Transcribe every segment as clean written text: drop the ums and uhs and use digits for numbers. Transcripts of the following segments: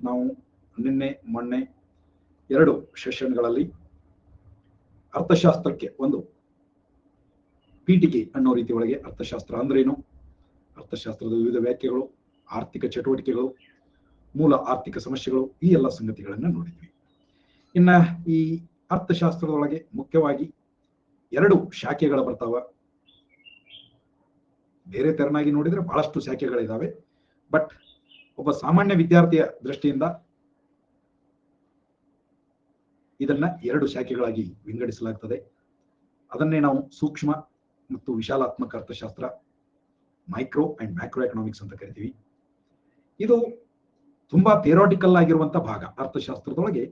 ನಾವು ನಿನ್ನೆ ಮೊನ್ನೆ 2 ಸೆಷನ್ಗಳಲ್ಲಿ ಅರ್ಥಶಾಸ್ತ್ರಕ್ಕೆ ಒಂದು ಪೀಠಿಕೆ ಅನ್ನೋ ರೀತಿ ಒಳಗೆ ಅರ್ಥಶಾಸ್ತ್ರ ಅಂದ್ರೇನು, ಅರ್ಥಶಾಸ್ತ್ರದ ವಿವಿಧ ವ್ಯಾಖ್ಯೆಗಳು, ಆರ್ಥಿಕ ಚಟುವಟಿಕೆಗಳು, ಮೂಲ ಆರ್ಥಿಕ ಸಮಸ್ಯೆಗಳು, ಈ ಎಲ್ಲ ಸಂಗತಿಗಳನ್ನ ನೋಡಿದ್ವಿ. ಇನ್ನ ಈ ಅರ್ಥಶಾಸ್ತ್ರದೊಳಗೆ ಮುಖ್ಯವಾಗಿ 2 ಶಾಖೆಗಳು ಬರ್ತಾವ. ಬೇರೆ ತೆರನಾಗಿ ನೋಡಿದ್ರೆ ಬಹಳಷ್ಟು ಶಾಖೆಗಳಿದಾವೆ. ಬಟ್ ಒಬ್ಬ ಸಾಮಾನ್ಯ ವಿದ್ಯಾರ್ಥಿಯ ದೃಷ್ಟಿಯಿಂದ ಇದನ್ನ 2 ಶಾಖೆಗಳಾಗಿ ವಿಂಗಡಿಸಲಾಗ್ತದೆ. ಅದನ್ನೇ ನಾವು ಸೂಕ್ಷ್ಮ ಮತ್ತು ವಿಶಾಲಾತ್ಮಕ ಅರ್ಥಶಾಸ್ತ್ರ, ಮೈಕ್ರೋ ಅಂಡ್ ಮ್ಯಾಕ್ರೋ ಎಕನಾಮಿಕ್ಸ್ ಅಂತ ಕರಿತೀವಿ. ಇದು ತುಂಬಾ ಥಿಯರಾಟಿಕಲ್ ಆಗಿರುವಂತ ಭಾಗ. ಅರ್ಥಶಾಸ್ತ್ರದೊಳಗೆ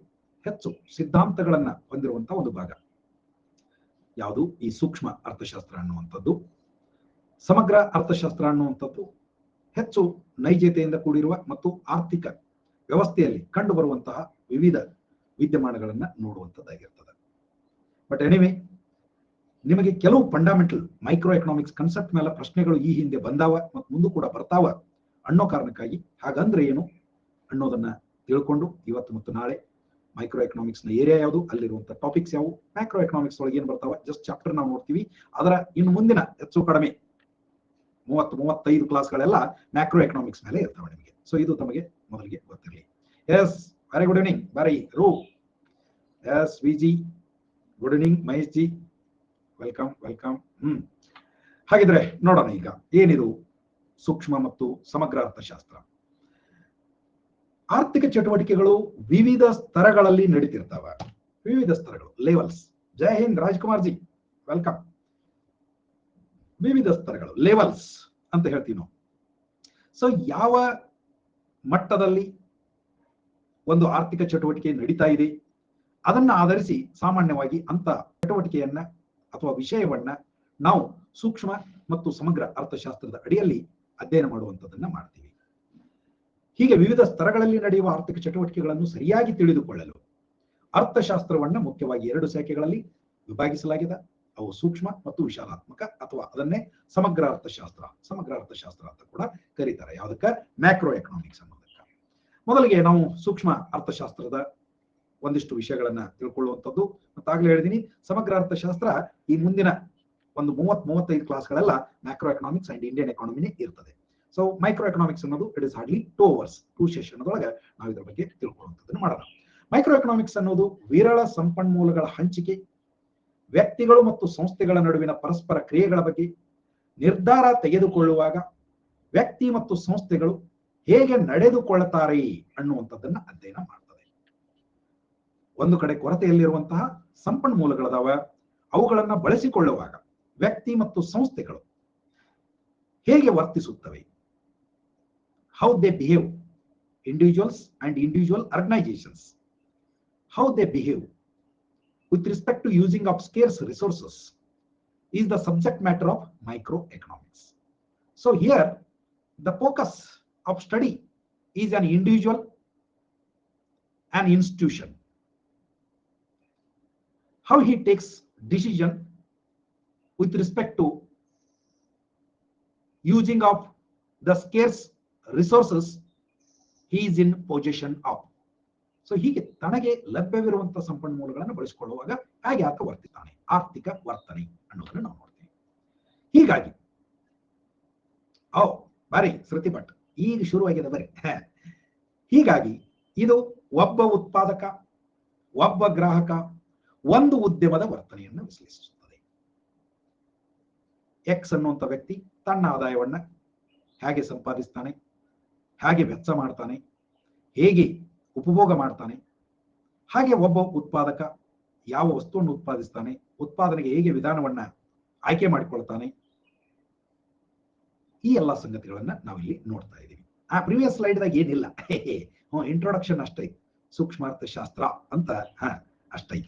ಹೆಚ್ಚು ಸಿದ್ಧಾಂತಗಳನ್ನ ಹೊಂದಿರುವಂತ ಒಂದು ಭಾಗ ಯಾವುದು ಈ ಸೂಕ್ಷ್ಮ ಅರ್ಥಶಾಸ್ತ್ರ ಅನ್ನುವಂಥದ್ದು. ಸಮಗ್ರ ಅರ್ಥಶಾಸ್ತ್ರ ಅನ್ನುವಂಥದ್ದು ಹೆಚ್ಚು ನೈಜತೆಯಿಂದ ಕೂಡಿರುವ ಮತ್ತು ಆರ್ಥಿಕ ವ್ಯವಸ್ಥೆಯಲ್ಲಿ ಕಂಡು ಬರುವಂತಹ ವಿವಿಧ ವಿದ್ಯಮಾನಗಳನ್ನ ನೋಡುವಂಥದ್ದಾಗಿರ್ತದೆ. ಬಟ್ ಎನಿವೆ, ನಿಮಗೆ ಕೆಲವು ಫಂಡಮೆಂಟಲ್ ಮೈಕ್ರೋ ಎಕನಾಮಿಕ್ಸ್ ಕಾನ್ಸೆಪ್ಟ್ ಮೇಲೆ ಪ್ರಶ್ನೆಗಳು ಈ ಹಿಂದೆ ಬಂದಾವ ಮತ್ತು ಮುಂದೆ ಕೂಡ ಬರ್ತಾವ ಅನ್ನೋ ಕಾರಣಕ್ಕಾಗಿ ಹಾಗಂದ್ರೆ ಏನು ಅನ್ನೋದನ್ನ ತಿಳ್ಕೊಂಡು ಇವತ್ತು ಮತ್ತು ನಾಳೆ ಮೈಕ್ರೋ ಎಕನಾಮಿಕ್ಸ್ ನ ಏರಿಯಾ ಯಾವುದು, ಅಲ್ಲಿರುವಂತ ಟಾಪಿಕ್ಸ್ ಯಾವುವು, ಮ್ಯಾಕ್ರೋ ಎಕನಾಮಿಕ್ಸ್ ಒಳಗೆ ಏನು ಬರ್ತಾವ, ಜಸ್ಟ್ ಚಾಪ್ಟರ್ ನಾವು ನೋಡ್ತೀವಿ. ಅದರ ಇನ್ನು ಮುಂದಿನ ಹೆಚ್ಚು ಕಡಿಮೆ 30-35 ಕ್ಲಾಸ್ಗಳೆಲ್ಲ ಮ್ಯಾಕ್ರೋ ಎಕನಾಮಿಕ್ಸ್ ಮೇಲೆ ಇರ್ತಾವೆ ನಿಮಗೆ. ಸೊ ಇದು ತಮಗೆ ಮೊದಲಿಗೆ ಗೊತ್ತಿರಲಿ. Yes, very good evening. ಬಾರಿ ರೂ. Yes Viji, good evening. Mahesh ji, welcome welcome. ಹಾಗಿದ್ರೆ ನೋಡೋಣ ಈಗ ಏನಿದು ಸೂಕ್ಷ್ಮ ಮತ್ತು ಸಮಗ್ರ ಅರ್ಥಶಾಸ್ತ್ರ. ಆರ್ಥಿಕ ಚಟುವಟಿಕೆಗಳು ವಿವಿಧ ಸ್ತರಗಳಲ್ಲಿ ನಡೀತಿರ್ತಾವ. ವಿವಿಧ ಸ್ತರಗಳು, ಲೆವೆಲ್ಸ್. ಜೈ ಹಿಂದ್ ರಾಜ್ಕುಮಾರ್ ಜಿ, ವೆಲ್ಕಮ್. ವಿವಿಧ ಸ್ತರಗಳು, ಲೆವೆಲ್ಸ್ ಅಂತ ಹೇಳ್ತೀವಿ ನಾವು. ಸೊ ಯಾವ ಮಟ್ಟದಲ್ಲಿ ಒಂದು ಆರ್ಥಿಕ ಚಟುವಟಿಕೆ ನಡೀತಾ ಇದೆ ಅದನ್ನ ಆಧರಿಸಿ ಸಾಮಾನ್ಯವಾಗಿ ಅಂತ ಚಟುವಟಿಕೆಯನ್ನ ಅಥವಾ ವಿಷಯವನ್ನ ನಾವು ಸೂಕ್ಷ್ಮ ಮತ್ತು ಸಮಗ್ರ ಅರ್ಥಶಾಸ್ತ್ರದ ಅಡಿಯಲ್ಲಿ ಅಧ್ಯಯನ ಮಾಡುವಂಥದ್ದನ್ನ ಮಾಡ್ತೀವಿ. ಹೀಗೆ ವಿವಿಧ ಸ್ತರಗಳಲ್ಲಿ ನಡೆಯುವ ಆರ್ಥಿಕ ಚಟುವಟಿಕೆಗಳನ್ನು ಸರಿಯಾಗಿ ತಿಳಿದುಕೊಳ್ಳಲು ಅರ್ಥಶಾಸ್ತ್ರವನ್ನ ಮುಖ್ಯವಾಗಿ 2 ಶಾಖೆಗಳಲ್ಲಿ ವಿಭಾಗಿಸಲಾಗಿದೆ. ಅವು ಸೂಕ್ಷ್ಮ ಮತ್ತು ವಿಶಾಲಾತ್ಮಕ, ಅಥವಾ ಅದನ್ನೇ ಸಮಗ್ರ ಅರ್ಥಶಾಸ್ತ್ರ ಅಂತ ಕೂಡ ಕರೀತಾರೆ. ಯಾವುದಕ್ಕ? ಮ್ಯಾಕ್ರೋ ಎಕನಾಮಿಕ್ಸ್ ಅನ್ನೋದಕ್ಕ. ಮೊದಲಿಗೆ ನಾವು ಸೂಕ್ಷ್ಮ ಅರ್ಥಶಾಸ್ತ್ರದ ಒಂದಿಷ್ಟು ವಿಷಯಗಳನ್ನ ತಿಳ್ಕೊಳ್ಳುವಂಥದ್ದು. ಮತ್ತಾಗಲೇ ಹೇಳಿದೀನಿ, ಸಮಗ್ರ ಅರ್ಥಶಾಸ್ತ್ರ ಈ ಮುಂದಿನ ಒಂದು 30-35 ಕ್ಲಾಸ್ಗಳೆಲ್ಲ ಮ್ಯಾಕ್ರೋ ಎಕನಾಮಿಕ್ಸ್ ಅಂಡ್ ಇಂಡಿಯನ್ ಎಕಾನಮಿನೇ ಇರ್ತದೆ. ಸೊ ಮೈಕ್ರೋ ಎಕನಾಮಿಕ್ಸ್ ಅನ್ನೋದು it is hardly 2 hours 2 session ಒಳಗೆ ನಾವು ಇದರ ಬಗ್ಗೆ ತಿಳ್ಕೊಳ್ಳುವಂಥದ್ದನ್ನು ಮಾಡೋಣ. ಮೈಕ್ರೋ ಎಕನಾಮಿಕ್ಸ್ ಅನ್ನೋದು ವಿರಳ ಸಂಪನ್ಮೂಲಗಳ ಹಂಚಿಕೆ, ವ್ಯಕ್ತಿಗಳು ಮತ್ತು ಸಂಸ್ಥೆಗಳ ನಡುವಿನ ಪರಸ್ಪರ ಕ್ರಿಯೆಗಳ ಬಗ್ಗೆ ನಿರ್ಧಾರ ತೆಗೆದುಕೊಳ್ಳುವಾಗ ವ್ಯಕ್ತಿ ಮತ್ತು ಸಂಸ್ಥೆಗಳು ಹೇಗೆ ನಡೆದುಕೊಳ್ಳುತ್ತಾರೆ ಅನ್ನುವಂಥದ್ದನ್ನ ಅಧ್ಯಯನ ಮಾಡ್ತದೆ. ಒಂದು ಕಡೆ ಕೊರತೆಯಲ್ಲಿರುವಂತಹ ಸಂಪನ್ಮೂಲಗಳದಾವ, ಅವುಗಳನ್ನ ಬಳಸಿಕೊಳ್ಳುವಾಗ ವ್ಯಕ್ತಿ ಮತ್ತು ಸಂಸ್ಥೆಗಳು ಹೇಗೆ ವರ್ತಿಸುತ್ತವೆ, how they behave, individuals and individual organisations, how they behave with respect to using of scarce resources is the subject matter of microeconomics. So here the focus of study is an individual, an institution, how he takes decision with respect to using of the scarce resources he is in possession of. So ಹೀಗೆ ತನಗೆ ಲಭ್ಯವಿರುವಂತಹ ಸಂಪನ್ಮೂಲಗಳನ್ನು ಬಳಸಿಕೊಳ್ಳುವಾಗ ಹೇಗೆ ಆತ ವರ್ತಿದ್ದಾನೆ, ಆರ್ಥಿಕ ವರ್ತನೆ ಅನ್ನೋದನ್ನು ನಾವು ನೋಡ್ತೀವಿ. ಹೀಗಾಗಿ ಬಾರಿ ಶ್ರುತಿ ಭಟ್ ಈಗ ಶುರುವಾಗಿದೆ ಬರೀ. ಹೀಗಾಗಿ ಇದು ಒಬ್ಬ ಉತ್ಪಾದಕ, ಒಬ್ಬ ಗ್ರಾಹಕ, ಒಂದು ಉದ್ಯಮದ ವರ್ತನೆಯನ್ನು ವಿಶ್ಲೇಷಿಸುತ್ತದೆ. ಎಕ್ಸ್ ಅನ್ನುವಂಥ ವ್ಯಕ್ತಿ ತನ್ನ ಆದಾಯವನ್ನ ಹೇಗೆ ಸಂಪಾದಿಸ್ತಾನೆ, ಹೇಗೆ ವೆಚ್ಚ ಮಾಡ್ತಾನೆ, ಹೇಗೆ ಉಪಭೋಗ ಮಾಡ್ತಾನೆ, ಹಾಗೆ ಒಬ್ಬ ಉತ್ಪಾದಕ ಯಾವ ವಸ್ತುವನ್ನು ಉತ್ಪಾದಿಸ್ತಾನೆ, ಉತ್ಪಾದನೆಗೆ ಹೇಗೆ ವಿಧಾನವನ್ನ ಆಯ್ಕೆ ಮಾಡಿಕೊಳ್ತಾನೆ, ಈ ಎಲ್ಲಾ ಸಂಗತಿಗಳನ್ನ ನಾವಿಲ್ಲಿ ನೋಡ್ತಾ ಇದ್ದೀವಿ. ಆ ಪ್ರೀವಿಯಸ್ ಸ್ಲೈಡ್ದಾಗ ಏನಿಲ್ಲ, ಇಂಟ್ರೊಡಕ್ಷನ್ ಅಷ್ಟೇ, ಸೂಕ್ಷ್ಮಾರ್ಥಶಾಸ್ತ್ರ ಅಂತ ಅಷ್ಟೇ.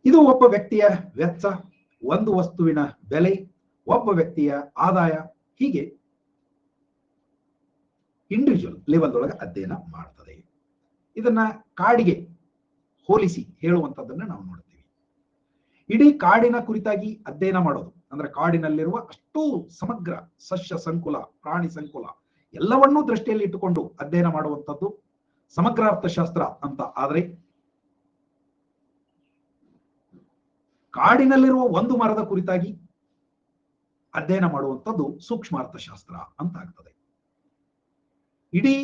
ಇದು ಒಬ್ಬ ವ್ಯಕ್ತಿಯ ವೆಚ್ಚ, ಒಂದು ವಸ್ತುವಿನ ಬೆಲೆ, ಒಬ್ಬ ವ್ಯಕ್ತಿಯ ಆದಾಯ, ಹೀಗೆ ಇಂಡಿವಿಜುವಲ್ ಲೆವೆಲ್ ಒಳಗೆ ಅಧ್ಯಯನ ಮಾಡ್ತದೆ. ಇದನ್ನ ಕಾಡಿಗೆ ಹೋಲಿಸಿ ಹೇಳುವಂಥದ್ದನ್ನ ನಾವು ನೋಡ್ತೀವಿ. ಇಡೀ ಕಾಡಿನ ಕುರಿತಾಗಿ ಅಧ್ಯಯನ ಮಾಡೋದು ಅಂದ್ರೆ ಕಾಡಿನಲ್ಲಿರುವ ಅಷ್ಟೂ ಸಮಗ್ರ ಸಸ್ಯ ಸಂಕುಲ, ಪ್ರಾಣಿ ಸಂಕುಲ ಎಲ್ಲವನ್ನೂ ದೃಷ್ಟಿಯಲ್ಲಿ ಇಟ್ಟುಕೊಂಡು ಅಧ್ಯಯನ ಮಾಡುವಂಥದ್ದು ಸಮಗ್ರ ಅರ್ಥಶಾಸ್ತ್ರ ಅಂತ ಆದ್ರೆ, ಕಾಡಿನಲ್ಲಿರುವ ಒಂದು ಮರದ ಕುರಿತಾಗಿ ಅಧ್ಯಯನ ಮಾಡುವಂಥದ್ದು ಸೂಕ್ಷ್ಮ ಅರ್ಥಶಾಸ್ತ್ರ ಅಂತ ಆಗ್ತದೆ. ಇಡೀ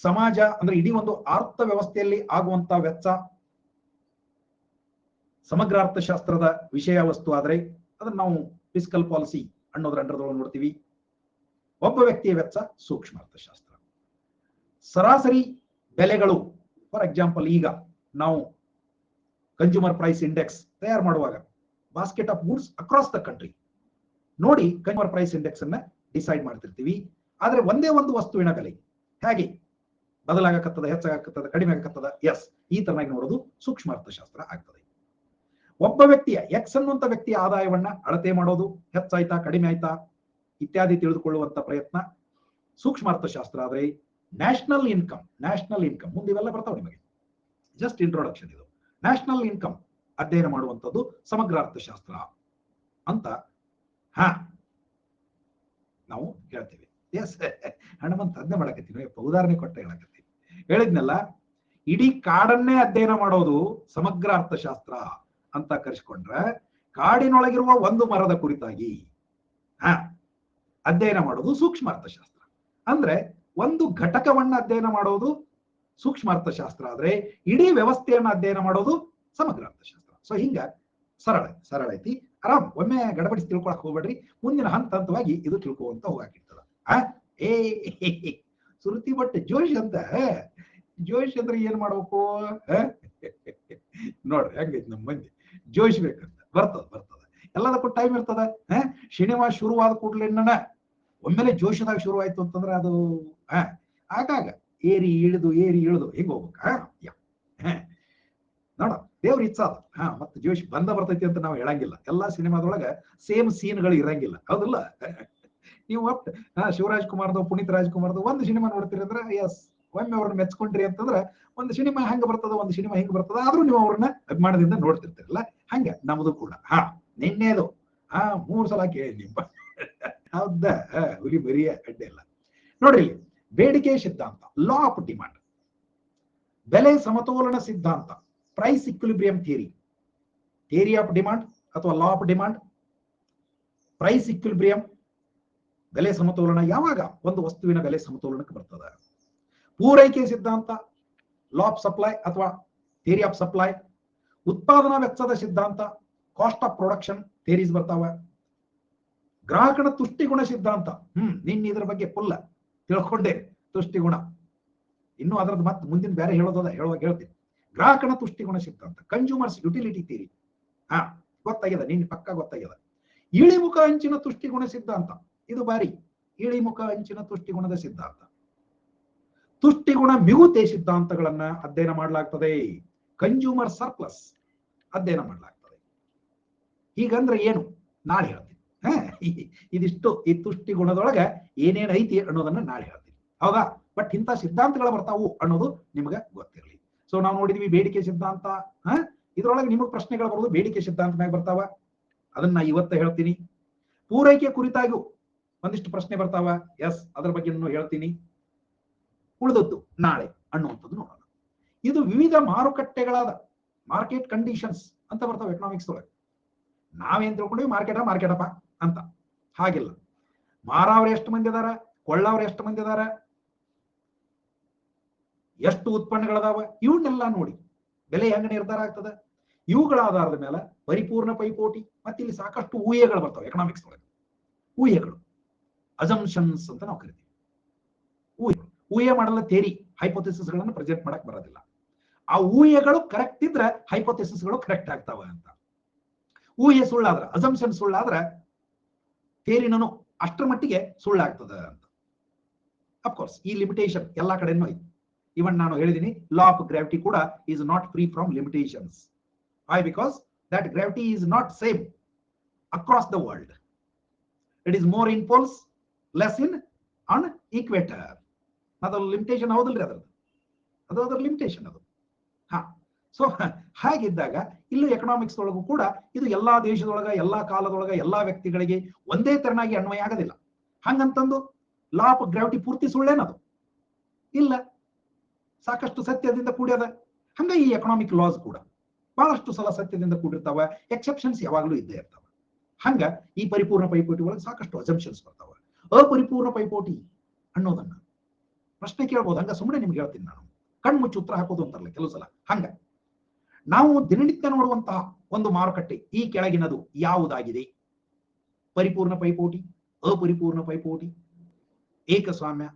ಸಮಾಜ ಅಂದ್ರೆ ಇಡೀ ಒಂದು ಅರ್ಥ ವ್ಯವಸ್ಥೆಯಲ್ಲಿ ಆಗುವಂತ ವೆಚ್ಚ ಸಮಗ್ರ ಅರ್ಥಶಾಸ್ತ್ರದ ವಿಷಯ ವಸ್ತು ಆದ್ರೆ ಅದನ್ನ ನಾವು ಫಿಸ್ಕಲ್ ಪಾಲಿಸಿ ಅನ್ನೋದ್ರ ಅಂಡರ್ದೊಳಗೆ ನೋಡ್ತೀವಿ. ಒಬ್ಬ ವ್ಯಕ್ತಿಯ ವೆಚ್ಚ ಸೂಕ್ಷ್ಮ ಅರ್ಥಶಾಸ್ತ್ರ. ಸರಾಸರಿ ಬೆಲೆಗಳು, ಫಾರ್ ಎಕ್ಸಾಂಪಲ್ ಈಗ ನಾವು ಕನ್ಸ್ಯೂಮರ್ ಪ್ರೈಸ್ ಇಂಡೆಕ್ಸ್ ತಯಾರು ಮಾಡುವಾಗ basket of goods across the country ನೋಡಿ ಕನ್ಸ್ಯೂಮರ್ ಪ್ರೈಸ್ ಇಂಡೆಕ್ಸ್ ಅನ್ನ ಡಿಸೈಡ್ ಮಾಡ್ತಿರ್ತೀವಿ. ಆದ್ರೆ ಒಂದೇ ಒಂದು ವಸ್ತುವಿನ ಬೆಲೆ ಹೇಗೆ ಬದಲಾಗಕತ್ತದ, ಹೆಚ್ಚಾಗಕತ್ತದ, ಕಡಿಮೆ ಆಗಕತ್ತದ, ಎಸ್ ಈ ತರನಾಗಿ ನೋಡೋದು ಸೂಕ್ಷ್ಮ ಅರ್ಥಶಾಸ್ತ್ರ ಆಗ್ತದೆ. ಒಬ್ಬ ವ್ಯಕ್ತಿಯ ಎಕ್ಸ್ ಅನ್ನುವಂತ ವ್ಯಕ್ತಿಯ ಆದಾಯವನ್ನ ಅಳತೆ ಮಾಡೋದು, ಹೆಚ್ಚಾಯ್ತಾ ಕಡಿಮೆ ಆಯ್ತಾ ಇತ್ಯಾದಿ ತಿಳಿದುಕೊಳ್ಳುವಂತ ಪ್ರಯತ್ನ ಸೂಕ್ಷ್ಮ ಅರ್ಥಶಾಸ್ತ್ರ ಆದ್ರೆ. ನ್ಯಾಷನಲ್ ಇನ್ಕಮ್ ಮುಂದೆ ಇವೆಲ್ಲ ಬರ್ತಾವ ನಿಮಗೆ, ಜಸ್ಟ್ ಇಂಟ್ರೊಡಕ್ಷನ್ ಇದು. ನ್ಯಾಷನಲ್ ಇನ್ಕಮ್ ಅಧ್ಯಯನ ಮಾಡುವಂಥದ್ದು ಸಮಗ್ರ ಅರ್ಥಶಾಸ್ತ್ರ ಅಂತ ನಾವು ಹೇಳ್ತೇವೆ. ಎಸ್ ಹಣಮಂತ ಅದನ್ನೇ ಮಾಡಕತ್ತೀವಿ, ಉದಾಹರಣೆ ಕೊಟ್ಟ ಹೇಳಕತ್ತೀವಿ. ಹೇಳಿದ್ನಲ್ಲ, ಇಡೀ ಕಾಡನ್ನೇ ಅಧ್ಯಯನ ಮಾಡೋದು ಸಮಗ್ರ ಅರ್ಥಶಾಸ್ತ್ರ ಅಂತ ಕರೆಸಿಕೊಂಡ್ರೆ, ಕಾಡಿನೊಳಗಿರುವ ಒಂದು ಮರದ ಕುರಿತಾಗಿ ಅಧ್ಯಯನ ಮಾಡೋದು ಸೂಕ್ಷ್ಮ ಅರ್ಥಶಾಸ್ತ್ರ. ಅಂದ್ರೆ ಒಂದು ಘಟಕವನ್ನ ಅಧ್ಯಯನ ಮಾಡೋದು ಸೂಕ್ಷ್ಮ ಅರ್ಥಶಾಸ್ತ್ರ ಆದ್ರೆ, ಇಡೀ ವ್ಯವಸ್ಥೆಯನ್ನ ಅಧ್ಯಯನ ಮಾಡೋದು ಸಮಗ್ರ ಅರ್ಥಶಾಸ್ತ್ರ. ಸೊ ಹಿಂಗ ಸರಳ ಐತಿ. ಆರಾಮ್ ಒಮ್ಮೆ ಗಡಬಡಿಸಿ ತಿಳ್ಕೊಳಕ್ ಹೋಗ್ಬೇಡ್ರಿ, ಮುಂದಿನ ಹಂತವಾಗಿ ಇದು ತಿಳ್ಕೊಳ್ಳುವಂತ ಹೋಗಾಕಿರ್ತದ. ಸುರುತಿ ಬಟ್ ಜೋಶ್ ಅಂದ್ರೆ ಏನ್ ಮಾಡ್ಬೇಕು ನೋಡ್ರಿ, ಹೆಂಗೈತಿ ನಮ್ಮ ಮಂದಿ ಜೋಶ್ ಬೇಕಂತ ಬರ್ತದ ಎಲ್ಲದಕ್ಕೂ ಟೈಮ್ ಇರ್ತದ. ಸಿನಿಮಾ ಶುರುವಾದ ಕೂಡಲೇ ಒಮ್ಮೆಲೆ ಜೋಶದಾಗ ಶುರು ಆಯ್ತು ಅಂತಂದ್ರೆ ಅದು ಆಗಾಗ ಏರಿ ಇಳಿದು ಹಿಂಗ ಹೋಗ್ಬೇಕು. ನೋಡ ದೇವ್ರ ಇಚ್ಛಾದ ಮತ್ತೆ ಜೋಶ್ ಬರ್ತೈತಿ ಅಂತ ನಾವು ಹೇಳಂಗಿಲ್ಲ. ಎಲ್ಲಾ ಸಿನಿಮಾದೊಳಗ ಸೇಮ್ ಸೀನ್ಗಳು ಇರಂಗಿಲ್ಲ, ಹೌದಲ್ಲ? ನೀವು ಶಿವರಾಜ್ ಕುಮಾರ್ದು, ಪುನೀತ್ ರಾಜ್ಕುಮಾರ್ದು ಒಂದು ಸಿನಿಮಾ ನೋಡ್ತೀರಿ ಅಂದ್ರೆ ಎಸ್ ಒಮ್ಮೆ ಅವ್ರನ್ನ ಮೆಚ್ಕೊಂಡ್ರಿ ಅಂತಂದ್ರೆ ಒಂದು ಸಿನಿಮಾ ಹೆಂಗ ಬರ್ತದ, ಒಂದು ಸಿನಿಮಾ ಹಿಂಗ್ ಬರ್ತದ, ಆದ್ರೂ ನೀವು ಅವ್ರನ್ನ ಅಭಿಮಾನದಿಂದ ನೋಡ್ತಿರ್ತೀರಲ್ಲ. ಹಂಗ ನಮ್ದು ಕೂಡ ನಿನ್ನೆದು 3 ಸಲ ಕೇಳಿ ನಿಮ್ಮ ಹೌದ ಹುಲಿ ಬರಿಯ ಅಡ್ಡೆ ಇಲ್ಲ. ನೋಡ್ರಿ, ಬೇಡಿಕೆ ಸಿದ್ಧಾಂತ, ಲಾ ಆಫ್ ಡಿಮಾಂಡ್, ಬೆಲೆ ಸಮತೋಲನ ಸಿದ್ಧಾಂತ, price equilibrium theory of demand ಅಥವಾ law of demand, price equilibrium, ಬೆಲೆ ಸಮತೋಲನ ಯಾವಾಗ ಒಂದು ವಸ್ತುವಿನ ಬೆಲೆ ಸಮತೋಲನಕ್ಕೆ ಬರ್ತದೆ. ಪೂರೈಕೆ ಸಿದ್ಧಾಂತ, ಲಾ ಆಫ್ ಸಪ್ಲೈ ಅಥವಾ ಥಿಯರಿ ಆಫ್ ಸಪ್ಲೈ, ಉತ್ಪಾದನಾ ವೆಚ್ಚದ ಸಿದ್ಧಾಂತ, ಕಾಸ್ಟ್ ಆಫ್ ಪ್ರೊಡಕ್ಷನ್ ಥಿಯರೀಸ್ ಬರ್ತಾವ. ಗ್ರಾಹಕನ ತುಷ್ಟಿಗುಣ ಸಿದ್ಧಾಂತ, ನಿನ್ನ ಇದ್ರ ಬಗ್ಗೆ ಫುಲ್ ತಿಳ್ಕೊಂಡೆ. ತುಷ್ಟಿಗುಣ ಇನ್ನು ಅದರದ್ದು ಮತ್ತೆ ಮುಂದಿನ ಬೇರೆ ಹೇಳುವಾಗ ಹೇಳ್ತೀನಿ. ಗ್ರಾಹಕನ ತುಷ್ಟಿಗುಣ ಸಿದ್ಧಾಂತ, ಕನ್ಸ್ಯೂಮರ್ಸ್ ಯುಟಿಲಿಟಿ ಥಿಯರಿ ಗೊತ್ತಾಗ್ಯದ, ನಿನ್ನ ಪಕ್ಕ ಗೊತ್ತಾಗ್ಯದ. ಇಳಿಮುಖ ಅಂಚಿನ ತುಷ್ಟಿಗುಣ ಸಿದ್ಧಾಂತ, ಇದು ಬಾರಿ ಇಳಿಮುಖ ಅಂಚಿನ ತುಷ್ಟಿಗುಣದ ಸಿದ್ಧಾಂತ. ತುಷ್ಟಿಗುಣ ಮಿಗುತೆ ಸಿದ್ಧಾಂತಗಳನ್ನ ಅಧ್ಯಯನ ಮಾಡಲಾಗ್ತದೆ. ಕನ್ಸ್ಯೂಮರ್ ಸರ್ಪ್ಲಸ್ ಅಧ್ಯಯನ ಮಾಡಲಾಗ್ತದೆ. ಹೀಗಂದ್ರೆ ಏನು ನಾಳೆ ಹೇಳ್ತೀನಿ. ಇದಿಷ್ಟು ಈ ತುಷ್ಟಿಗುಣದೊಳಗ ಏನೇನ್ ಐತಿ ಅನ್ನೋದನ್ನ ನಾಳೆ ಹೇಳ್ತೀನಿ, ಹೌದಾ? ಬಟ್ ಇಂಥ ಸಿದ್ಧಾಂತಗಳು ಬರ್ತಾವು ಅನ್ನೋದು ನಿಮ್ಗೆ ಗೊತ್ತಿರಲಿ. ಸೊ ನಾವು ನೋಡಿದ್ವಿ ಬೇಡಿಕೆ ಸಿದ್ಧಾಂತ. ಇದ್ರೊಳಗೆ ನಿಮಗ್ ಪ್ರಶ್ನೆಗಳು ಬರೋದು ಬೇಡಿಕೆ ಸಿದ್ಧಾಂತ ಮ್ಯಾಗ ಬರ್ತಾವ, ಅದನ್ನ ಇವತ್ತ ಹೇಳ್ತೀನಿ. ಪೂರೈಕೆ ಕುರಿತಾಗೂ ಒಂದಿಷ್ಟು ಪ್ರಶ್ನೆ ಬರ್ತಾವ, ಎಸ್ ಅದ್ರ ಬಗ್ಗೆ ಹೇಳ್ತೀನಿ. ಉಳಿದದ್ದು ನಾಳೆ ಅನ್ನುವಂಥದ್ದು ನೋಡೋಣ. ಇದು ವಿವಿಧ ಮಾರುಕಟ್ಟೆಗಳಾದ ಮಾರ್ಕೆಟ್ ಕಂಡೀಷನ್ಸ್ ಅಂತ ಬರ್ತಾವ ಎಕನಾಮಿಕ್ಸ್ ಒಳಗೆ. ನಾವೇನ್ ತಿಳ್ಕೊಂಡ್ವಿ, ಮಾರ್ಕೆಟಪ್ಪ ಅಂತ. ಹಾಗಿಲ್ಲ, ಮಾರವ್ರು ಎಷ್ಟು ಮಂದಿ ಅದಾರ, ಕೊಳ್ಳವ್ರು ಎಷ್ಟು ಮಂದಿ ಅದಾರ, ಎಷ್ಟು ಉತ್ಪನ್ನಗಳದಾವ, ಇವನ್ನೆಲ್ಲ ನೋಡಿ ಬೆಲೆ ಹೆಂಗ ನಿರ್ಧಾರ ಆಗ್ತದ. ಇವುಗಳ ಆಧಾರದ ಮೇಲೆ ಪರಿಪೂರ್ಣ ಪೈಪೋಟಿ, ಮತ್ತೆ ಇಲ್ಲಿ ಸಾಕಷ್ಟು ಊಹೆಗಳು ಬರ್ತಾವೆ ಎಕನಾಮಿಕ್ಸ್ ಒಳಗೆ. ಊಹೆಗಳು, ಅಸಂಪ್ಷನ್ಸ್ ಅಂತ ನಾವು ಕರಿತೀವಿ. ಊಹೆ ಮಾಡಲ್ಲ ಥಿಯರಿ, ಹೈಪೋಥೆಸಿಸ್ ಗಳನ್ನು ಪ್ರೆಸೆಂಟ್ ಮಾಡಕ್ ಬರೋದಿಲ್ಲ. ಆ ಊಹೆಗಳು ಕರೆಕ್ಟ್ ಇದ್ರೆ ಹೈಪೋಥೆಸಿಸ್ ಗಳು ಕರೆಕ್ಟ್ ಆಗ್ತಾವ ಅಂತ. ಊಹೆ ಸುಳ್ಳಾದ್ರ, ಅಸಂಪ್ಷನ್ ಸುಳ್ಳಾದ್ರ ಥಿಯರಿನೂ ಅಷ್ಟರ ಮಟ್ಟಿಗೆ ಸುಳ್ಳಾಗ್ತದ ಅಂತ. ಅಫ್ಕೋರ್ಸ್ ಈ ಲಿಮಿಟೇಷನ್ ಎಲ್ಲಾ ಕಡೆನೂ ಐತಿ. ಇವನ್ ನಾನು ಹೇಳಿದೀನಿ, ಲಾ ಆಫ್ ಗ್ರಾವಿಟಿ ಕೂಡ is not free from limitations. Why? Because that gravity is not same across the world. It is more in poles, less in on equator. ಅದು ಲಿಮಿಟೇಷನ್ ಹೌದಲ್ರಿ, ಅದರ ಲಿಮಿಟೇಷನ್ ಅದು. ಸೊ ಹಾಗಿದ್ದಾಗ ಇಲ್ಲೂ economics ಒಳಗೂ ಕೂಡ ಇದು ಎಲ್ಲಾ ದೇಶದೊಳಗ, ಎಲ್ಲಾ ಕಾಲದೊಳಗ, ಎಲ್ಲಾ ವ್ಯಕ್ತಿಗಳಿಗೆ ಒಂದೇ ತೆರನಾಗಿ ಅನ್ವಯ ಆಗೋದಿಲ್ಲ. ಹಂಗಂತಂದು ಲಾ ಆಫ್ ಗ್ರಾವಿಟಿ ಪೂರ್ತಿ ಸುಳ್ಳೇನದು? ಇಲ್ಲ, ಸಾಕಷ್ಟು ಸತ್ಯದಿಂದ ಕೂಡ್ಯದ. ಹಂಗ ಈ ಎಕನಾಮಿಕ್ ಲಾಸ್ ಕೂಡ ಬಹಳಷ್ಟು ಸಲ ಸತ್ಯದಿಂದ ಕೂಡಿರ್ತಾವ, ಎಕ್ಸೆಪ್ಷನ್ಸ್ ಯಾವಾಗಲೂ ಇದ್ದೇ ಇರ್ತಾವ. ಹಂಗ ಈ ಪರಿಪೂರ್ಣ ಪೈಪೋಟಿ ಒಳಗೆ ಸಾಕಷ್ಟು ಅಸಂಪ್ಷನ್ಸ್ ಬರ್ತಾವ. ಅಪರಿಪೂರ್ಣ ಪೈಪೋಟಿ ಅನ್ನೋದನ್ನ ಪ್ರಶ್ನೆ ಕೇಳ್ಬೋದು. ಹಂಗ ಸುಮ್ಮನೆ ನಿಮ್ಗೆ ಹೇಳ್ತೀನಿ ನಾನು, ಕಣ್ಮುಚ್ಚಿ ಉತ್ತರ ಹಾಕೋದು ಅಂತಾರಲ್ಲ ಕೆಲವು ಸಲ. ಹಂಗ ನಾವು ದಿನನಿತ್ಯ ನೋಡುವಂತಹ ಒಂದು ಮಾರುಕಟ್ಟೆ ಈ ಕೆಳಗಿನದು ಯಾವುದಾಗಿದೆ? ಪರಿಪೂರ್ಣ ಪೈಪೋಟಿ, ಅಪರಿಪೂರ್ಣ ಪೈಪೋಟಿ, ಏಕಸ್ವಾಮ್ಯ,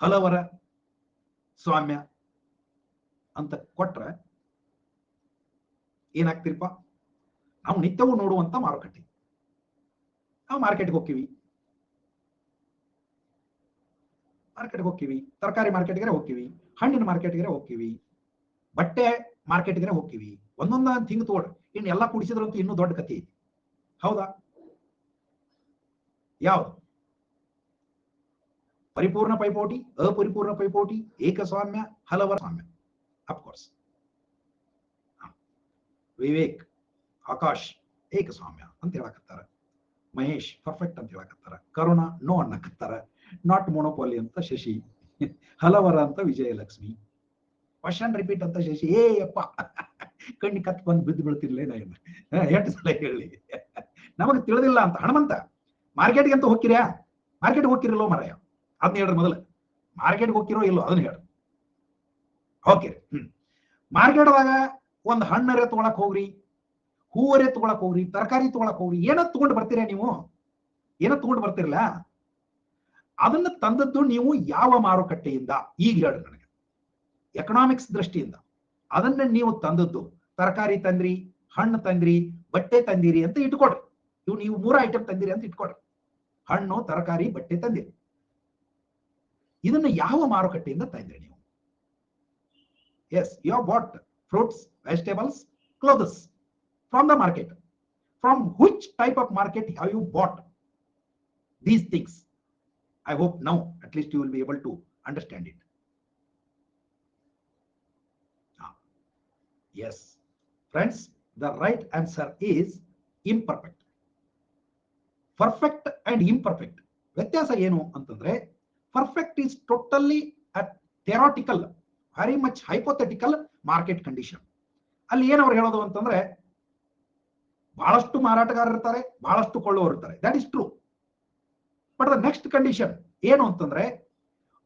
ಹಲವರ ಸ್ವಾಮ್ಯ ಅಂತ ಕೊಟ್ರೆ ಏನಾಗ್ತಿರಪ್ಪ? ನಾವು ನಿತ್ಯವೂ ನೋಡುವಂತ ಮಾರುಕಟ್ಟೆ. ನಾವು ಮಾರ್ಕೆಟ್ಗೆ ಹೋಗ್ತೀವಿ, ತರಕಾರಿ ಮಾರ್ಕೆಟ್ಗೆ ಹೋಗ್ತೀವಿ, ಹಣ್ಣಿನ ಮಾರ್ಕೆಟ್ಗೆ ಹೋಗ್ತೀವಿ, ಬಟ್ಟೆ ಮಾರ್ಕೆಟ್ಗೆ ಹೋಗ್ತೀವಿ. ಒಂದೊಂದ ಹಿಂಗ್ ತೋಡ್ರಿ, ಇನ್ನು ಎಲ್ಲ ಕುಡಿಸಿದ್ರಂತೂ ಇನ್ನೂ ದೊಡ್ಡ ಕಥೆ ಐತಿ. ಹೌದಾ? ಯಾವುದು? ಪರಿಪೂರ್ಣ ಪೈಪೋಟಿ, ಅಪರಿಪೂರ್ಣ ಪೈಪೋಟಿ, ಏಕಸ್ವಾಮ್ಯ, ಹಲವರ ಸ್ವಾಮ್ಯ. ಅಫ್ಕೋರ್ಸ್ ವಿವೇಕ್, ಆಕಾಶ್ ಏಕಸ್ವಾಮ್ಯ ಅಂತ ಹೇಳಕತ್ತಾರ, ಮಹೇಶ್ ಪರ್ಫೆಕ್ಟ್ ಅಂತ ಹೇಳಕತ್ತಾರ, ಕರುಣ ನೋ ಅನ್ನಕತ್ತಾರ, ನಾಟ್ ಮೊನೋಪಾಲಿ ಅಂತ ಶಶಿ, ಹಲವರ ಅಂತ ವಿಜಯಲಕ್ಷ್ಮಿ, ಕ್ವಶನ್ ರಿಪೀಟ್ ಅಂತ ಶಶಿ. ಅಪ್ಪ ಕಣ್ಣಿ ಕತ್ ಬಂದು ಬಿದ್ದು ಬೀಳ್ತಿರ್ಲೇನ, ಎಷ್ಟು ಸಲ ಹೇಳಿ ನಮಗೆ ತಿಳಿದಿಲ್ಲ ಅಂತ. ಹನುಮಂತ, ಮಾರ್ಕೆಟ್ಗೆ ಅಂತ ಹೋಗ್ತೀರಾ? ಮಾರ್ಕೆಟ್ಗೆ ಹೋಗ್ತಿರಲ್ಲೋ ಮರಾಯ, ಅದನ್ನ ಹೇಳ್ರಿ ಮೊದಲು. ಮಾರ್ಕೆಟ್ಗೆ ಹೋಗ್ತಿರೋ ಇಲ್ಲೋ ಅದನ್ನ ಹೇಳ್ರಿ. ಓಕೆ, ಮಾರ್ಕೆಟ್ದಾಗ ಒಂದು ಹಣ್ಣರೆ ತಗೊಳಕ್ ಹೋಗ್ರಿ, ಹೂವರೆ ತಗೊಳಕ್ ಹೋಗ್ರಿ, ತರಕಾರಿ ತಗೊಳಕ್ ಹೋಗ್ರಿ, ಏನೋ ತಗೊಂಡು ಬರ್ತೀರಾ ನೀವು? ಏನೋ ತಗೊಂಡು ಬರ್ತಿರಲ್ಲ, ಅದನ್ನ ತಂದದ್ದು ನೀವು ಯಾವ ಮಾರುಕಟ್ಟೆಯಿಂದ? ಈಗ ಹೇಳಿ ನನಗೆ, ಎಕನಾಮಿಕ್ಸ್ ದೃಷ್ಟಿಯಿಂದ ಅದನ್ನ ನೀವು ತಂದದ್ದು. ತರಕಾರಿ ತಂದ್ರಿ, ಹಣ್ಣು ತಂದ್ರಿ, ಬಟ್ಟೆ ತಂದಿರಿ ಅಂತ ಇಟ್ಕೊಡ್ರಿ. ನೀವು 3 ಐಟಮ್ ತಂದಿರಿ ಅಂತ ಇಟ್ಕೊಡ್ರಿ. ಹಣ್ಣು, ತರಕಾರಿ, ಬಟ್ಟೆ ತಂದಿರಿ. ಇದನ್ನ ಯಾವ ಮಾರುಕಟ್ಟೆಯಿಂದ ತಂದ್ರಿ ನೀವು? Yes, you have bought fruits, vegetables, clothes from the market. From which type of market have you bought these things? I hope now at least you will be able to understand it. Yes, friends, the right answer is imperfect. Perfect and imperfect ವ್ಯತ್ಯಾಸ ಏನು ಅಂತಂದ್ರೆ, perfect is totally a theoretical, very much hypothetical market condition. ಅಲ್ಲಿ ಏನವ್ರು ಹೇಳೋದು ಅಂತಂದ್ರೆ, ಬಹಳಷ್ಟು ಮಾರಾಟಗಾರರು ಇರ್ತಾರೆ, ಬಹಳಷ್ಟು ಕೊಳ್ಳುವವರು ಇರ್ತಾರೆ. That is true. But the next condition ಏನು ಅಂತಂದ್ರೆ,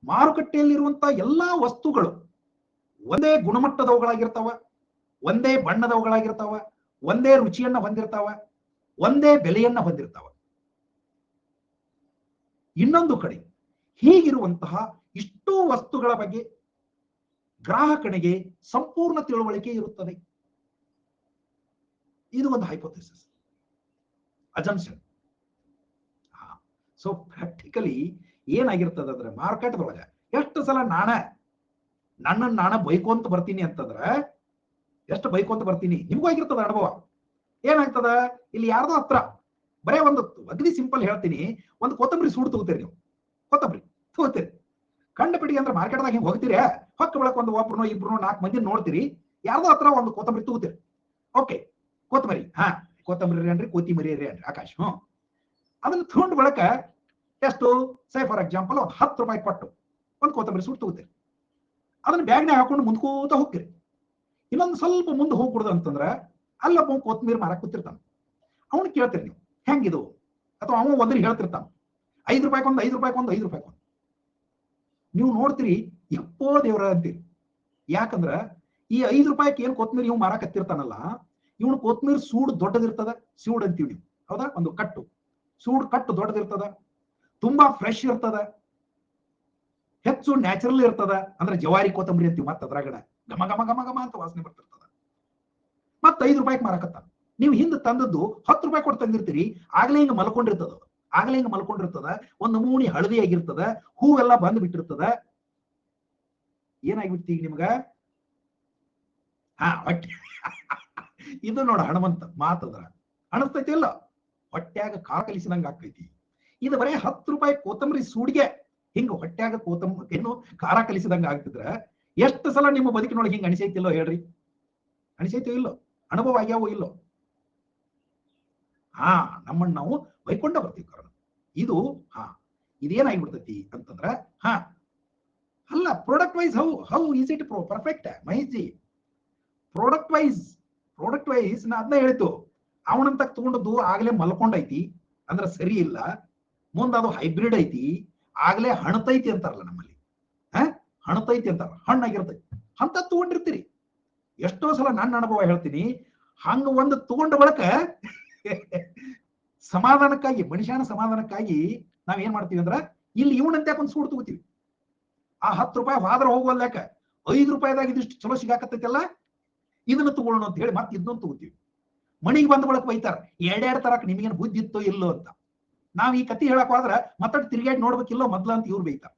ಮಾರುಕಟ್ಟೆಯಲ್ಲಿರುವಂತಹ ಎಲ್ಲಾ ವಸ್ತುಗಳು ಒಂದೇ ಗುಣಮಟ್ಟದವುಗಳಾಗಿರ್ತಾವ, ಒಂದೇ ಬಣ್ಣದವುಗಳಾಗಿರ್ತಾವ, ಒಂದೇ ರುಚಿಯನ್ನ ಹೊಂದಿರ್ತಾವ, ಒಂದೇ ಬೆಲೆಯನ್ನ ಹೊಂದಿರ್ತಾವ. ಇನ್ನೊಂದು ಕಡೆ ಹೀಗಿರುವಂತಹ ಇಷ್ಟೂ ವಸ್ತುಗಳ ಬಗ್ಗೆ ಗ್ರಾಹಕನಿಗೆ ಸಂಪೂರ್ಣ ತಿಳುವಳಿಕೆ ಇರುತ್ತದೆ. ಇದು ಒಂದು ಹೈಪೋಥೆಸಿಸ್, ಅಜಂಪ್ಷನ್. ಸೊ ಪ್ರಾಕ್ಟಿಕಲಿ ಏನಾಗಿರ್ತದೆ ಅಂದ್ರೆ, ಮಾರ್ಕೆಟ್ ಒಳಗೆ ಎಷ್ಟು ಸಲ ನನ್ನನ್ನು ಬೈಕೊಂತ ಬರ್ತೀನಿ ಅಂತಂದ್ರೆ, ಎಷ್ಟು ಬೈಕೊಂತ ಬರ್ತೀನಿ ನಿಮ್ಗೂ ಆಗಿರ್ತದ ಅನುಭವ. ಏನಾಗ್ತದ, ಇಲ್ಲಿ ಯಾರ್ದೋ ಹತ್ರ ಬರೇ ಒಂದು ಅಗ್ದಿ ಸಿಂಪಲ್ ಹೇಳ್ತೀನಿ, ಒಂದು ಕೊತ್ತಂಬರಿ ಸೂಡು ತಗೋತೀರಿ ನೀವು, ಕೊತ್ತಂಬರಿ ತಗೋತೀರಿ, ಕಂಡ ಬಿಡಿ ಅಂದ್ರೆ ಮಾರ್ಕೆಟ್ದಾಗ ಹಿಂಗೆ ಹೋಗ್ತೀರಿ, ಹೊಕ್ಕ ಬಳಕ ಒಂದು ಒಬ್ರು ಇಬ್ರು 4 ಮಂದಿ ನೋಡ್ತೀರಿ, ಯಾರ್ದೋ ಹತ್ರ ಒಂದು ಕೊತ್ತಂಬರಿ ತಗೋತೀರಿ. ಓಕೆ, ಕೊತ್ತಂಬರಿ, ಕೊತ್ತಂಬರಿ ಏನ್ರಿ, ಕೊತ್ತಿಮರಿ ಏನ್ರಿ ಆಕಾಶ್, ಅದನ್ನ ತಗೊಂಡು ಬಳಕ ಎಷ್ಟು, ಸೇ ಫಾರ್ ಎಕ್ಸಾಂಪಲ್ ಒಂದು 10 ರೂಪಾಯಿ ಕೊಟ್ಟು ಒಂದು ಕೊತ್ತಂಬರಿ ಸೂಡು ತಗೋತೀರಿ. ಅದನ್ನ ಬ್ಯಾಗ್ನಾಗ ಹಾಕೊಂಡು ಮುಂದ್ಕೋತ ಹೋಗ್ತೀರಿ. ಇನ್ನೊಂದು ಸ್ವಲ್ಪ ಮುಂದೆ ಹೋಗ್ಬಿಡುದು ಅಂತಂದ್ರೆ, ಅಲ್ಲೊಬ್ಬ ಕೊತ್ತಂಬರಿ ಮಾರಕ್ ಕೂತಿರ್ತಾನ. ಅವನು ಕೇಳ್ತೀರಿ ನೀವು ಹೆಂಗಿದು, ಅಥವಾ ಅವ ಒಂದ್ರಿಗೆ ಹೇಳ್ತಿರ್ತಾನ 5 ರೂಪಾಯಿಗೊಂದು 5 ರೂಪಾಯಿಗೊಂದು 5 ರೂಪಾಯಿಗೊಂದು. ನೀವು ನೋಡ್ತೀರಿ, ಎಪ್ಪೋ ದೇವ್ರ ಅಂತೀರಿ. ಯಾಕಂದ್ರ ಈ 5 ರೂಪಾಯಿಗೆ ಏನ್ ಕೊತ್ತಂಬರಿ ಇವ್ ಮಾರಾಕತ್ತಿರ್ತಾನಲ್ಲ, ಇವನು ಕೊತ್ತಂಬರಿ ಸೂಡು ದೊಡ್ಡದಿರ್ತದ, ಸೂಡ್ ಅಂತೀವಿ ನೀವು, ಹೌದಾ? ಒಂದು ಕಟ್ಟು ಸೂಡ್ ಕಟ್ಟು ದೊಡ್ಡದಿರ್ತದ, ತುಂಬಾ ಫ್ರೆಶ್ ಇರ್ತದ, ಹೆಚ್ಚು ನ್ಯಾಚುರಲ್ ಇರ್ತದ. ಅಂದ್ರೆ ಜವಾರಿ ಕೊತ್ತಂಬರಿ ಅಂತೀವಿ. ಮತ್ತ ಅದ್ರಾಗಡ ಘಮ ಘಮ ಘಮ ಘಮ ಅಂತ ವಾಸನೆ ಬರ್ತಿರ್ತದ. ಮತ್ತ 5 ರೂಪಾಯಿಗೆ ಮಾರಾಕತ್ತ. ನೀವು ಹಿಂದೆ ತಂದದ್ದು 10 ರೂಪಾಯಿ ಕೊಟ್ಟು ತಂದಿರ್ತೀರಿ, ಆಗ್ಲೇ ಹಿಂಗ ಮಲ್ಕೊಂಡಿರ್ತದ, ಒಂದು ನಮೂನಿ ಹಳದಿ ಆಗಿರ್ತದ, ಹೂವೆಲ್ಲ ಬಂದ್ ಬಿಟ್ಟಿರ್ತದ. ಏನಾಗ್ಬಿಡ್ತಿ ಈಗ ನಿಮ್ಗ? ಹೊಟ್ಟೆ ಇದು ನೋಡ ಹನುಮಂತ ಮಾತದ್ರ ಅನಸ್ತೈತಿ ಇಲ್ಲ, ಹೊಟ್ಟ್ಯಾಗ ಕಾಳ ಕಲಿಸಿದಂಗ ಆಗ್ತೈತಿ. ಇದು ಬರೇ 10 ರೂಪಾಯಿ ಕೊತ್ತಂಬರಿ ಸೂಡಿಗೆ ಹಿಂಗ ಹೊಟ್ಟ್ಯಾಗ ಏನು ಖಾರ ಕಲಿಸಿದಂಗ ಆಗ್ತಿದ್ರ, ಎಷ್ಟು ಸಲ ನಿಮ್ಮ ಬದುಕಿನೊಳಗೆ ಹಿಂಗ ಅನಿಸೈತಿಲ್ಲೋ ಹೇಳ್ರಿ? ಅನಿಸೈತಿ ಇಲ್ಲೋ? ಅನುಭವ ಆಗ್ಯಾವೋ ಇಲ್ಲೋ? ನಮ್ಮನ್ನು ನಾವು ಬೈಕೊಂಡ ಬರ್ತೀವಿ. ಕಾರಣ ಇದು ಇದೇನಾಗಿಬಿಡ್ತೈತಿ ಅಂತಂದ್ರ ಹಾ ಅಲ್ಲ product wise how is it perfect Mahesh ji? Product wise ನಾ ಅದನ್ನ ಹೇಳಿದ್ದು, ಅವನಂತ ತಗೊಂಡದ್ದು ಆಗ್ಲೇ ಮಲ್ಕೊಂಡೈತಿ ಅಂದ್ರ ಸರಿ ಇಲ್ಲ, ಮುಂದ ಅದು ಹೈಬ್ರಿಡ್ ಐತಿ ಆಗ್ಲೇ ಹಣತೈತಿ ಅಂತಾರಲ್ಲ ನಮ್ಮಲ್ಲಿ, ಹಣತೈತಿ ಅಂತಾರ, ಹಣ್ಣಾಗಿರ್ತೈತಿ ಅಂತ ತಗೊಂಡಿರ್ತೀರಿ. ಎಷ್ಟೋ ಸಲ ನನ್ನ ಅನುಭವ ಹೇಳ್ತೀನಿ, ಹಂಗ ಒಂದು ತಗೊಂಡ ಬಳಕ ಸಮಾಧಾನಕ್ಕಾಗಿ, ಮನುಷ್ಯನ ಸಮಾಧಾನಕ್ಕಾಗಿ ನಾವ್ ಏನ್ ಮಾಡ್ತೀವಿ ಅಂದ್ರ ಇಲ್ಲಿ ಇವನಂತ ಒಂದು ಸೂಡ್ ತಗೋತೀವಿ. ಆ 10 ರೂಪಾಯಿ ಹೋದ್ರ ಹೋಗುವಲ್ಲ, ಯಾಕ 5 ರೂಪಾಯಿದಾಗ ಇದಿಷ್ಟು ಚಲೋ ಸಿಗಾಕತ್ತೈತಲ್ಲ, ಇದನ್ನ ತಗೊಳ್ಳೋಣ ಅಂತ ಹೇಳಿ ಮತ್ತೆ ಇದನ್ನ ತಗೋತೀವಿ. ಮಣಿಗೆ ಬಂದ ಬಳಕ ಬೈತಾರ, ಎರಡೆರಡು ತರಕ್ ನಿಮಗೇನು ಬುದ್ಧಿ ಇತ್ತೋ ಇಲ್ಲೋ ಅಂತ. ನಾವ್ ಈ ಕತಿ ಹೇಳಕ್ ಹೋದ್ರ ಮತ್ತೊಟ್ಟು ತಿರುಗಾಡಿ ನೋಡ್ಬೇಕಿಲ್ಲೋ ಮೊದ್ಲ ಅಂತ ಇವ್ರು ಬೈತಾರ.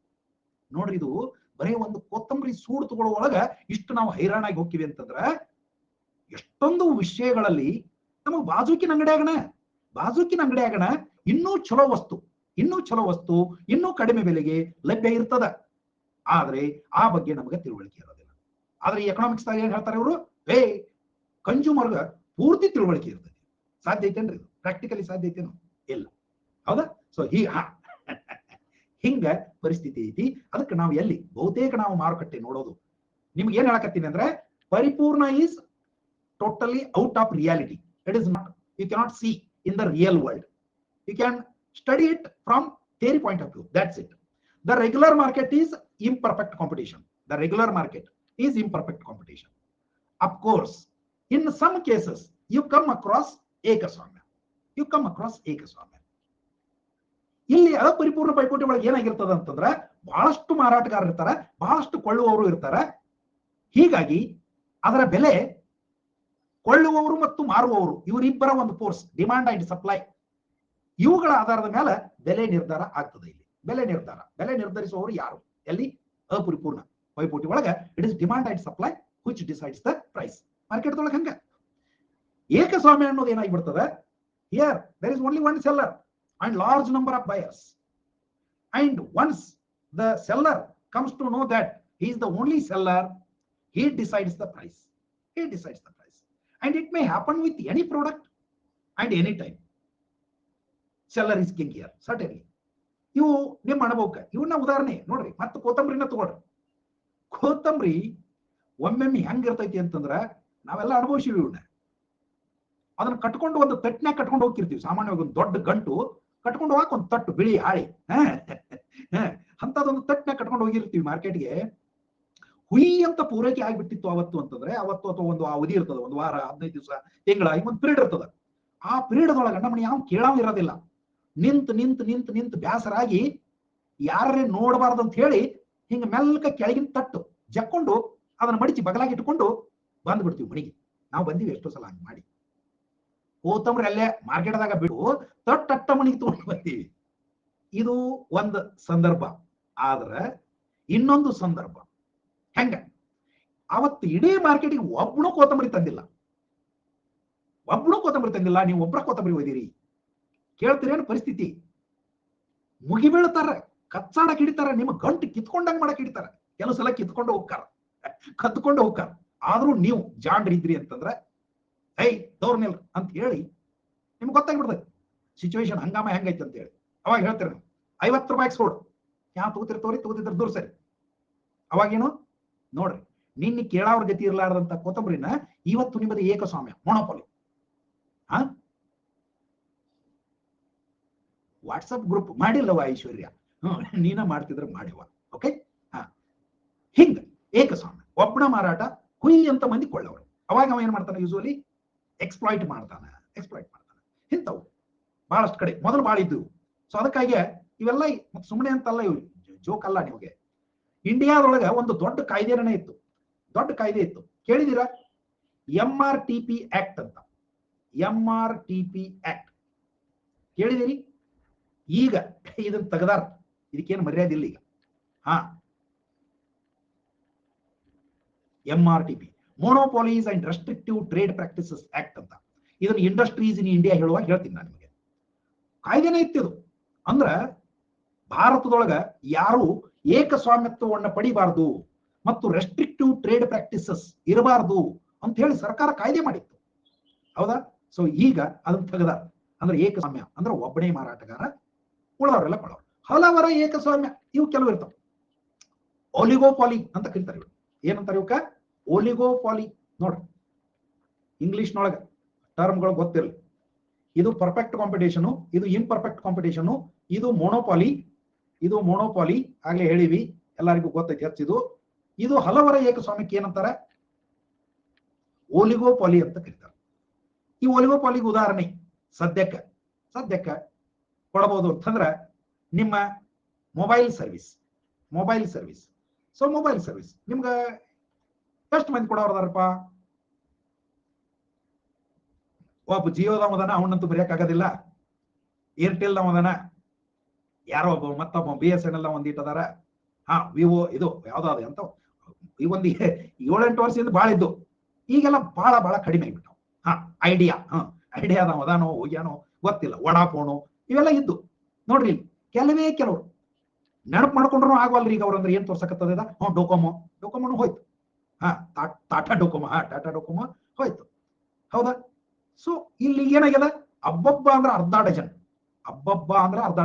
ನೋಡ್ರಿ, ಇದು ಬರೀ ಒಂದು ಕೊತ್ತಂಬರಿ ಸೂಡು ತಗೊಳ್ಳೋ ಒಳಗ ಇಷ್ಟು ನಾವು ಹೈರಾಣಾಗಿ ಹೋಗ್ತೀವಿ ಅಂತಂದ್ರ, ಎಷ್ಟೊಂದು ವಿಷಯಗಳಲ್ಲಿ ನಮಗ್ ಬಾಜೂಕಿನ ಅಂಗಡಿ ಆಗಣ ಇನ್ನೂ ಚಲೋ ವಸ್ತು, ಇನ್ನೂ ಕಡಿಮೆ ಬೆಲೆಗೆ ಲಭ್ಯ ಇರ್ತದ. ಆದ್ರೆ ಆ ಬಗ್ಗೆ ನಮಗೆ ತಿಳುವಳಿಕೆ ಇರೋದಿಲ್ಲ. ಆದ್ರೆ ಈ ಎಕನಾಮಿಕ್ಸ್ ಏನ್ ಹೇಳ್ತಾರೆ ಇವರು, ಕನ್ಸ್ಯೂಮರ್ಗ ಪೂರ್ತಿ ತಿಳುವಳಿಕೆ ಇರ್ತೈತಿ. ಸಾಧ್ಯ ಐತೇನ್ರಿ? ಪ್ರಾಕ್ಟಿಕಲಿ ಸಾಧ್ಯ ಐತೇನು? ಇಲ್ಲ. ಹೌದಾ? ಸೊ ಹಿಂಗ ಪರಿಸ್ಥಿತಿ ಐತಿ. ಅದಕ್ಕೆ ನಾವು ಎಲ್ಲಿ ಬಹುತೇಕ ನಾವು ಮಾರುಕಟ್ಟೆ ನೋಡೋದು, ನಿಮ್ಗೆ ಏನ್ ಹೇಳಕತ್ತೀನಿ ಅಂದ್ರೆ, ಪರಿಪೂರ್ಣ is totally out of reality. It is not, you cannot see in the real world. You can study it from theory point of view. That's it. The regular market is imperfect competition. Of course, in some cases, you come across ಏಕಸ್ವಾಮ್ಯ. ಇಲ್ಲಿ ಪರಿಪೂರ್ಣ ಪೈಪೋಟಿ ಒಳಗೆ ಏನಾಗಿರ್ತದ ಅಂತಂದ್ರೆ, ಬಹಳಷ್ಟು ಮಾರಾಟಗಾರರು ಇರ್ತಾರೆ, ಬಹಳಷ್ಟು ಕೊಳ್ಳುವವರು ಇರ್ತಾರೆ. ಹೀಗಾಗಿ ಅದರ ಬೆಲೆ ಕೊಳ್ಳುವವರು ಮತ್ತು ಮಾರುವವರು ಇವರಿಬ್ಬರ ಒಂದು ಫೋರ್ಸ್, ಡಿಮಾಂಡ್ ಅಂಡ್ ಸಪ್ಲೈ, ಇವುಗಳ ಆಧಾರದ ಮೇಲೆ ಬೆಲೆ ನಿರ್ಧಾರ ಆಗ್ತದೆ. ಇಲ್ಲಿ ಬೆಲೆ ನಿರ್ಧರಿಸುವವರು ಯಾರು? ಎಲ್ಲಿ? ಅಪರಿಪೂರ್ಣ ಪೈಪೋಟಿ ಒಳಗೆ it is demand and supply which decides the price. Market ಒಳಗೆ ಹಂಗ ಏಕಸ್ವಾಮ್ಯ ಅನ್ನೋದು ಏನಾಗಿಬಿಡ್ತದೆ, here there is only one seller and large number of buyers, and once the seller comes to know that he is the only seller, he decides the price, and it may happen with any product and any time. Seller is king here, certainly. ಇವು ನಿಮ್ಮ ಅನುಭವಕ್ಕೆ ಇವನ್ನ ಉದಾಹರಣೆ ನೋಡ್ರಿ. ಮತ್ತೆ ಕೊತ್ತಂಬರಿನ ತಗೊಳ್ರಿ. ಕೊತ್ತಂಬರಿ ಒಮ್ಮೆಮ್ಮೆ ಹೆಂಗಿರ್ತೈತಿ ಅಂತಂದ್ರ, ನಾವೆಲ್ಲ ಅನುಭವಿಸಿವಿ ಇವನ್ನ. ಅದನ್ನ ಕಟ್ಕೊಂಡು ಒಂದು ತಟ್ಟಿನಾಗ ಕಟ್ಕೊಂಡು ಹೋಗ್ತಿರ್ತೀವಿ. ಸಾಮಾನ್ಯವಾಗಿ ಒಂದು ದೊಡ್ಡ ಗಂಟು ಕಟ್ಕೊಂಡು ಹೋಗಕ್ ಒಂದು ತಟ್ಟು ಬಿಳಿ ಹಾಳಿ ಅಂತದೊಂದು ತಟ್ಟಿನಾಗ ಕಟ್ಕೊಂಡು ಹೋಗಿರ್ತೀವಿ ಮಾರ್ಕೆಟ್ಗೆ. ಹುಯಿ ಅಂತ ಪೂರೈಕೆ ಆಗಿಬಿಟ್ಟಿತ್ತು ಅವತ್ತು ಅಂತಂದ್ರೆ, ಅವತ್ತು ಅಥವಾ ಒಂದು ಅವಧಿ ಇರ್ತದ, ಒಂದು ವಾರ, 15 ದಿವಸ, ತಿಂಗಳ, ಒಂದು ಪೀರಿಯಡ್ ಇರ್ತದ. ಆ ಪೀರಿಯಡ್ ಒಳಗ ನಮ್ಮನ್ನ ಯಾವ ಕೇಳಾವ್ ಇರೋದಿಲ್ಲ. ನಿಂತು ಬ್ಯಾಸರಾಗಿ ಯಾರೇ ನೋಡಬಾರ್ದು ಅಂತ ಹೇಳಿ ಹಿಂಗ ಮೆಲ್ಕ ಕೆಳಗಿನ ತಟ್ಟು ಜಕ್ಕೊಂಡು ಅದನ್ನ ಮಡಿಚಿ ಬಗಲಾಗಿ ಇಟ್ಕೊಂಡು ಬಂದ್ಬಿಡ್ತೀವಿ ಮನೆಗೆ. ನಾವು ಬಂದಿವಿ ಎಷ್ಟೋ ಸಲ ಹಂಗ ಮಾಡಿ. ಕೋತಂಬರಿ ಅಲ್ಲೇ ಮಾರ್ಕೆಟ್ದಾಗ ಬಿಡು ತಟ್ಟ ಮನೆಗೆ ತಗೊಂಡು ಬರ್ತೀವಿ. ಇದು ಒಂದು ಸಂದರ್ಭ. ಆದ್ರೆ ಇನ್ನೊಂದು ಸಂದರ್ಭ ಹೆಂಗ, ಅವತ್ತು ಇಡೀ ಮಾರ್ಕೆಟಿಗೆ ಒಬ್ಬನು ಕೋತಂಬರಿ ತಂದಿಲ್ಲ. ನೀವು ಒಬ್ಬರ ಕೋತಂಬರಿ ಒಯ್ದಿರಿ. ಕೇಳ್ತೀರೇನು ಪರಿಸ್ಥಿತಿ? ಮುಗಿ ಬೀಳ್ತಾರ, ಕಚ್ಚಾಡಕ್ ಹಿಡಿತಾರ, ನಿಮ್ಮ ಗಂಟು ಕಿತ್ಕೊಂಡಂಗ್ ಮಾಡಕ್ ಹಿಡಿತಾರ. ಕೆಲವು ಸಲ ಕತ್ಕೊಂಡು ಹೋಗ್ತಾರ. ಆದ್ರೂ ನೀವು ಜಾಣ್ರಿದ್ರಿ ಅಂತಂದ್ರೆ, ದೌರ್ನಿಲ್ ಅಂತ ಹೇಳಿ ನಿಮ್ಗೆ ಗೊತ್ತಾಗ್ಬಿಡ್ತದೆ ಸಿಚುವೇಶನ್ ಹಂಗಾಮ ಹೆಂಗೈತೆ ಅಂತ ಹೇಳಿ. ಅವಾಗ ಹೇಳ್ತೀರ, 50 ರೂಪಾಯಿಗೆ ಸೋಡು, ಯಾವ ತಗೋತಿದ್ರ ದೂರ ಸರಿ. ಅವಾಗೇನು ನೋಡ್ರಿ, ನಿನ್ನೆ ಕೇಳಾವ್ರ ಗತಿ ಇರ್ಲಾರ್ದಂತ ಕೊತ್ತಂಬರಿನ ಇವತ್ತು ನಿಮ್ಮದು ಏಕಸ್ವಾಮ್ಯ, ಮೊನೋಪೊಲಿ. ವಾಟ್ಸಪ್ ಗ್ರೂಪ್ ಮಾಡಿಲ್ಲವ ಐಶ್ವರ್ಯ? ನೀನ ಮಾಡ್ತಿದ್ರೆ ಮಾಡಿವ. ಓಕೆ, ಹಿಂಗ ಏಕಸ್ವಾಮ್ಯ, ಒಬ್ಬನ ಮಾರಾಟ, ಹುಯಿ ಅಂತ ಮಂದಿ ಕೊಳ್ಳವರು. ಅವಾಗ ಅವ ಏನ್ ಮಾಡ್ತಾನೆ? ಯೂಶುವಲಿ ಎಕ್ಸ್ಪ್ಲಾಯ್ಟ್ ಮಾಡ್ತಾನೆ. ಇಂಥವು ಬಹಳಷ್ಟು ಕಡೆ ಮೊದಲು ಭಾಳ ಇದ್ದು. ಸೊ ಅದಕ್ಕಾಗಿ ಇವೆಲ್ಲ ಸುಮ್ಮನೆ ಅಂತಲ್ಲ, ಇವು ಜೋಕ್ ಅಲ್ಲ. ನಿಮಗೆ ಇಂಡಿಯಾದೊಳಗ ಒಂದು ದೊಡ್ಡ ಕಾಯ್ದೆನೇ ಇತ್ತು, ಕೇಳಿದೀರಾ? MRTP ಆಕ್ಟ್ ಅಂತ. MRTP ಆಕ್ಟ್ ಕೇಳಿದಿರಿ? ಈಗ ಇದನ್ನ ತೆಗೆದಾರ, ಇದಕ್ಕೇನು ಮರ್ಯಾದೆ ಇಲ್ಲ ಈಗ. MRTP, monopolies and restrictive trade practices act ಅಂತ. ಇದನ್ನ ಇಂಡಸ್ಟ್ರೀಸ್ ಇನ್ ಇಂಡಿಯಾ ಹೇಳುವಾಗ ಹೇಳ್ತೀನಿ ನಾನು ನಿಮಗೆ. ಕಾಯ್ದೆನೇ ಇತ್ತಿದು. ಅಂದ್ರ ಭಾರತದೊಳಗ ಯಾರು ಏಕಸ್ವಾಮ್ಯತ್ವವನ್ನ ಪಡಿಬಾರ್ದು ಮತ್ತು ರೆಸ್ಟ್ರಿಕ್ಟಿವ್ ಟ್ರೇಡ್ ಪ್ರಾಕ್ಟೀಸಸ್ ಇರಬಾರ್ದು ಅಂತ ಹೇಳಿ ಸರ್ಕಾರ ಕಾಯ್ದೆ ಮಾಡಿತ್ತು. ಹೌದಾ? ಸೊ ಈಗ ಅದನ್ನ ತೆಗೆದಾರ. ಅಂದ್ರೆ ಏಕಸ್ವಾಮ್ಯ ಅಂದ್ರೆ ಒಬ್ಬನೇ ಮಾರಾಟಗಾರ, ಉಳದವರೆಲ್ಲ ಕೊಳ್ಳೋರು. ಹಲವರ ಏಕಸ್ವಾಮ್ಯ ಇವು ಕೆಲವು ಇರ್ತಾವ. ಒಲಿಗೋಪಾಲಿ ಅಂತ ಕರೀತಾರೆ. ಇವು ಏನಂತಾರೆ ಇವಕ್ಕ? ಒಲಿಗೋಪಾಲಿ. ನೋಡ್ರಿ ಇಂಗ್ಲಿಷ್ನೊಳಗ ಟರ್ಮ್ಗಳು ಗೊತ್ತಿರಲಿ. ಇದು ಪರ್ಫೆಕ್ಟ್ ಕಾಂಪಿಟೇಷನ್, ಇದು ಇಂಪರ್ಫೆಕ್ಟ್ ಕಾಂಪಿಟೇಷನ್, ಇದು ಮೊನೋಪಾಲಿ, ಇದು ಮೊನೋಪಾಲಿ ಆಗ್ಲೇ ಹೇಳಿವಿ, ಎಲ್ಲರಿಗೂ ಗೊತ್ತೈತಿ ಹೆಚ್ಚಿದು. ಇದು ಹಲವರ ಏಕಸ್ವಾಮ್ಯಕ್ಕೆ ಏನಂತಾರೆ? ಒಲಿಗೋಪಾಲಿ ಅಂತ ಕರೀತಾರೆ. ಈ ಒಲಿಗೋಪಾಲಿಗೆ ಉದಾಹರಣೆ ಸದ್ಯಕ್ಕೆ ಕೊಡಬಹುದು ಅಂತಂದ್ರೆ ನಿಮ್ಮ mobile service. So mobile service ನಿಮ್ಗೆ ಎಷ್ಟು ಮಂದಿ ಕೊಡೋರದಾರಪ್ಪ? ಒಬ್ಬ ಜಿಯೋದವದನ, ಅವನಂತೂ ಬರೆಯಕ್ಕಾಗೋದಿಲ್ಲ. ಏರ್ಟೆಲ್ದವದನ, ಯಾರೋ ಒಬ್ಬ ಮತ್ತೊಬ್ಬ BSNL ಒಂದಿಟ್ಟದಾರ. ವಿವೋ, ಇದು ಯಾವ್ದಾದ್ರು ಅಂತ ಈ ಒಂದು 7-8 ವರ್ಷದಿಂದ ಭಾಳ ಇದ್ದು, ಈಗೆಲ್ಲ ಬಹಳ ಕಡಿಮೆ ಆಗ್ಬಿಟ್ಟು. ಐಡಿಯಾದವದಾನೋ ಹೋಗ್ಯಾನೋ ಗೊತ್ತಿಲ್ಲ. ವಡಾಫೋನು ಇವೆಲ್ಲ ಇದ್ದು ನೋಡ್ರಿ. ಕೆಲವರು ನೆನಪು ಮಾಡ್ಕೊಂಡ್ರು ಆಗವಲ್ರಿ. ಈಗ ಅವ್ರಂದ್ರೆ ಏನ್ ತೋರ್ಸಕತ್ತದ? ಡೊಕೊಮೋನು ಹೋಯ್ತು. ಟಾಟಾ ಡೊಕೊಮೋ ಹೋಯ್ತು. ಹೌದಾ? ಸೊ ಇಲ್ಲಿ ಏನಾಗ್ಯದ? ಅಬ್ಬಬ್ಬ ಅಂದ್ರೆ ಅರ್ಧ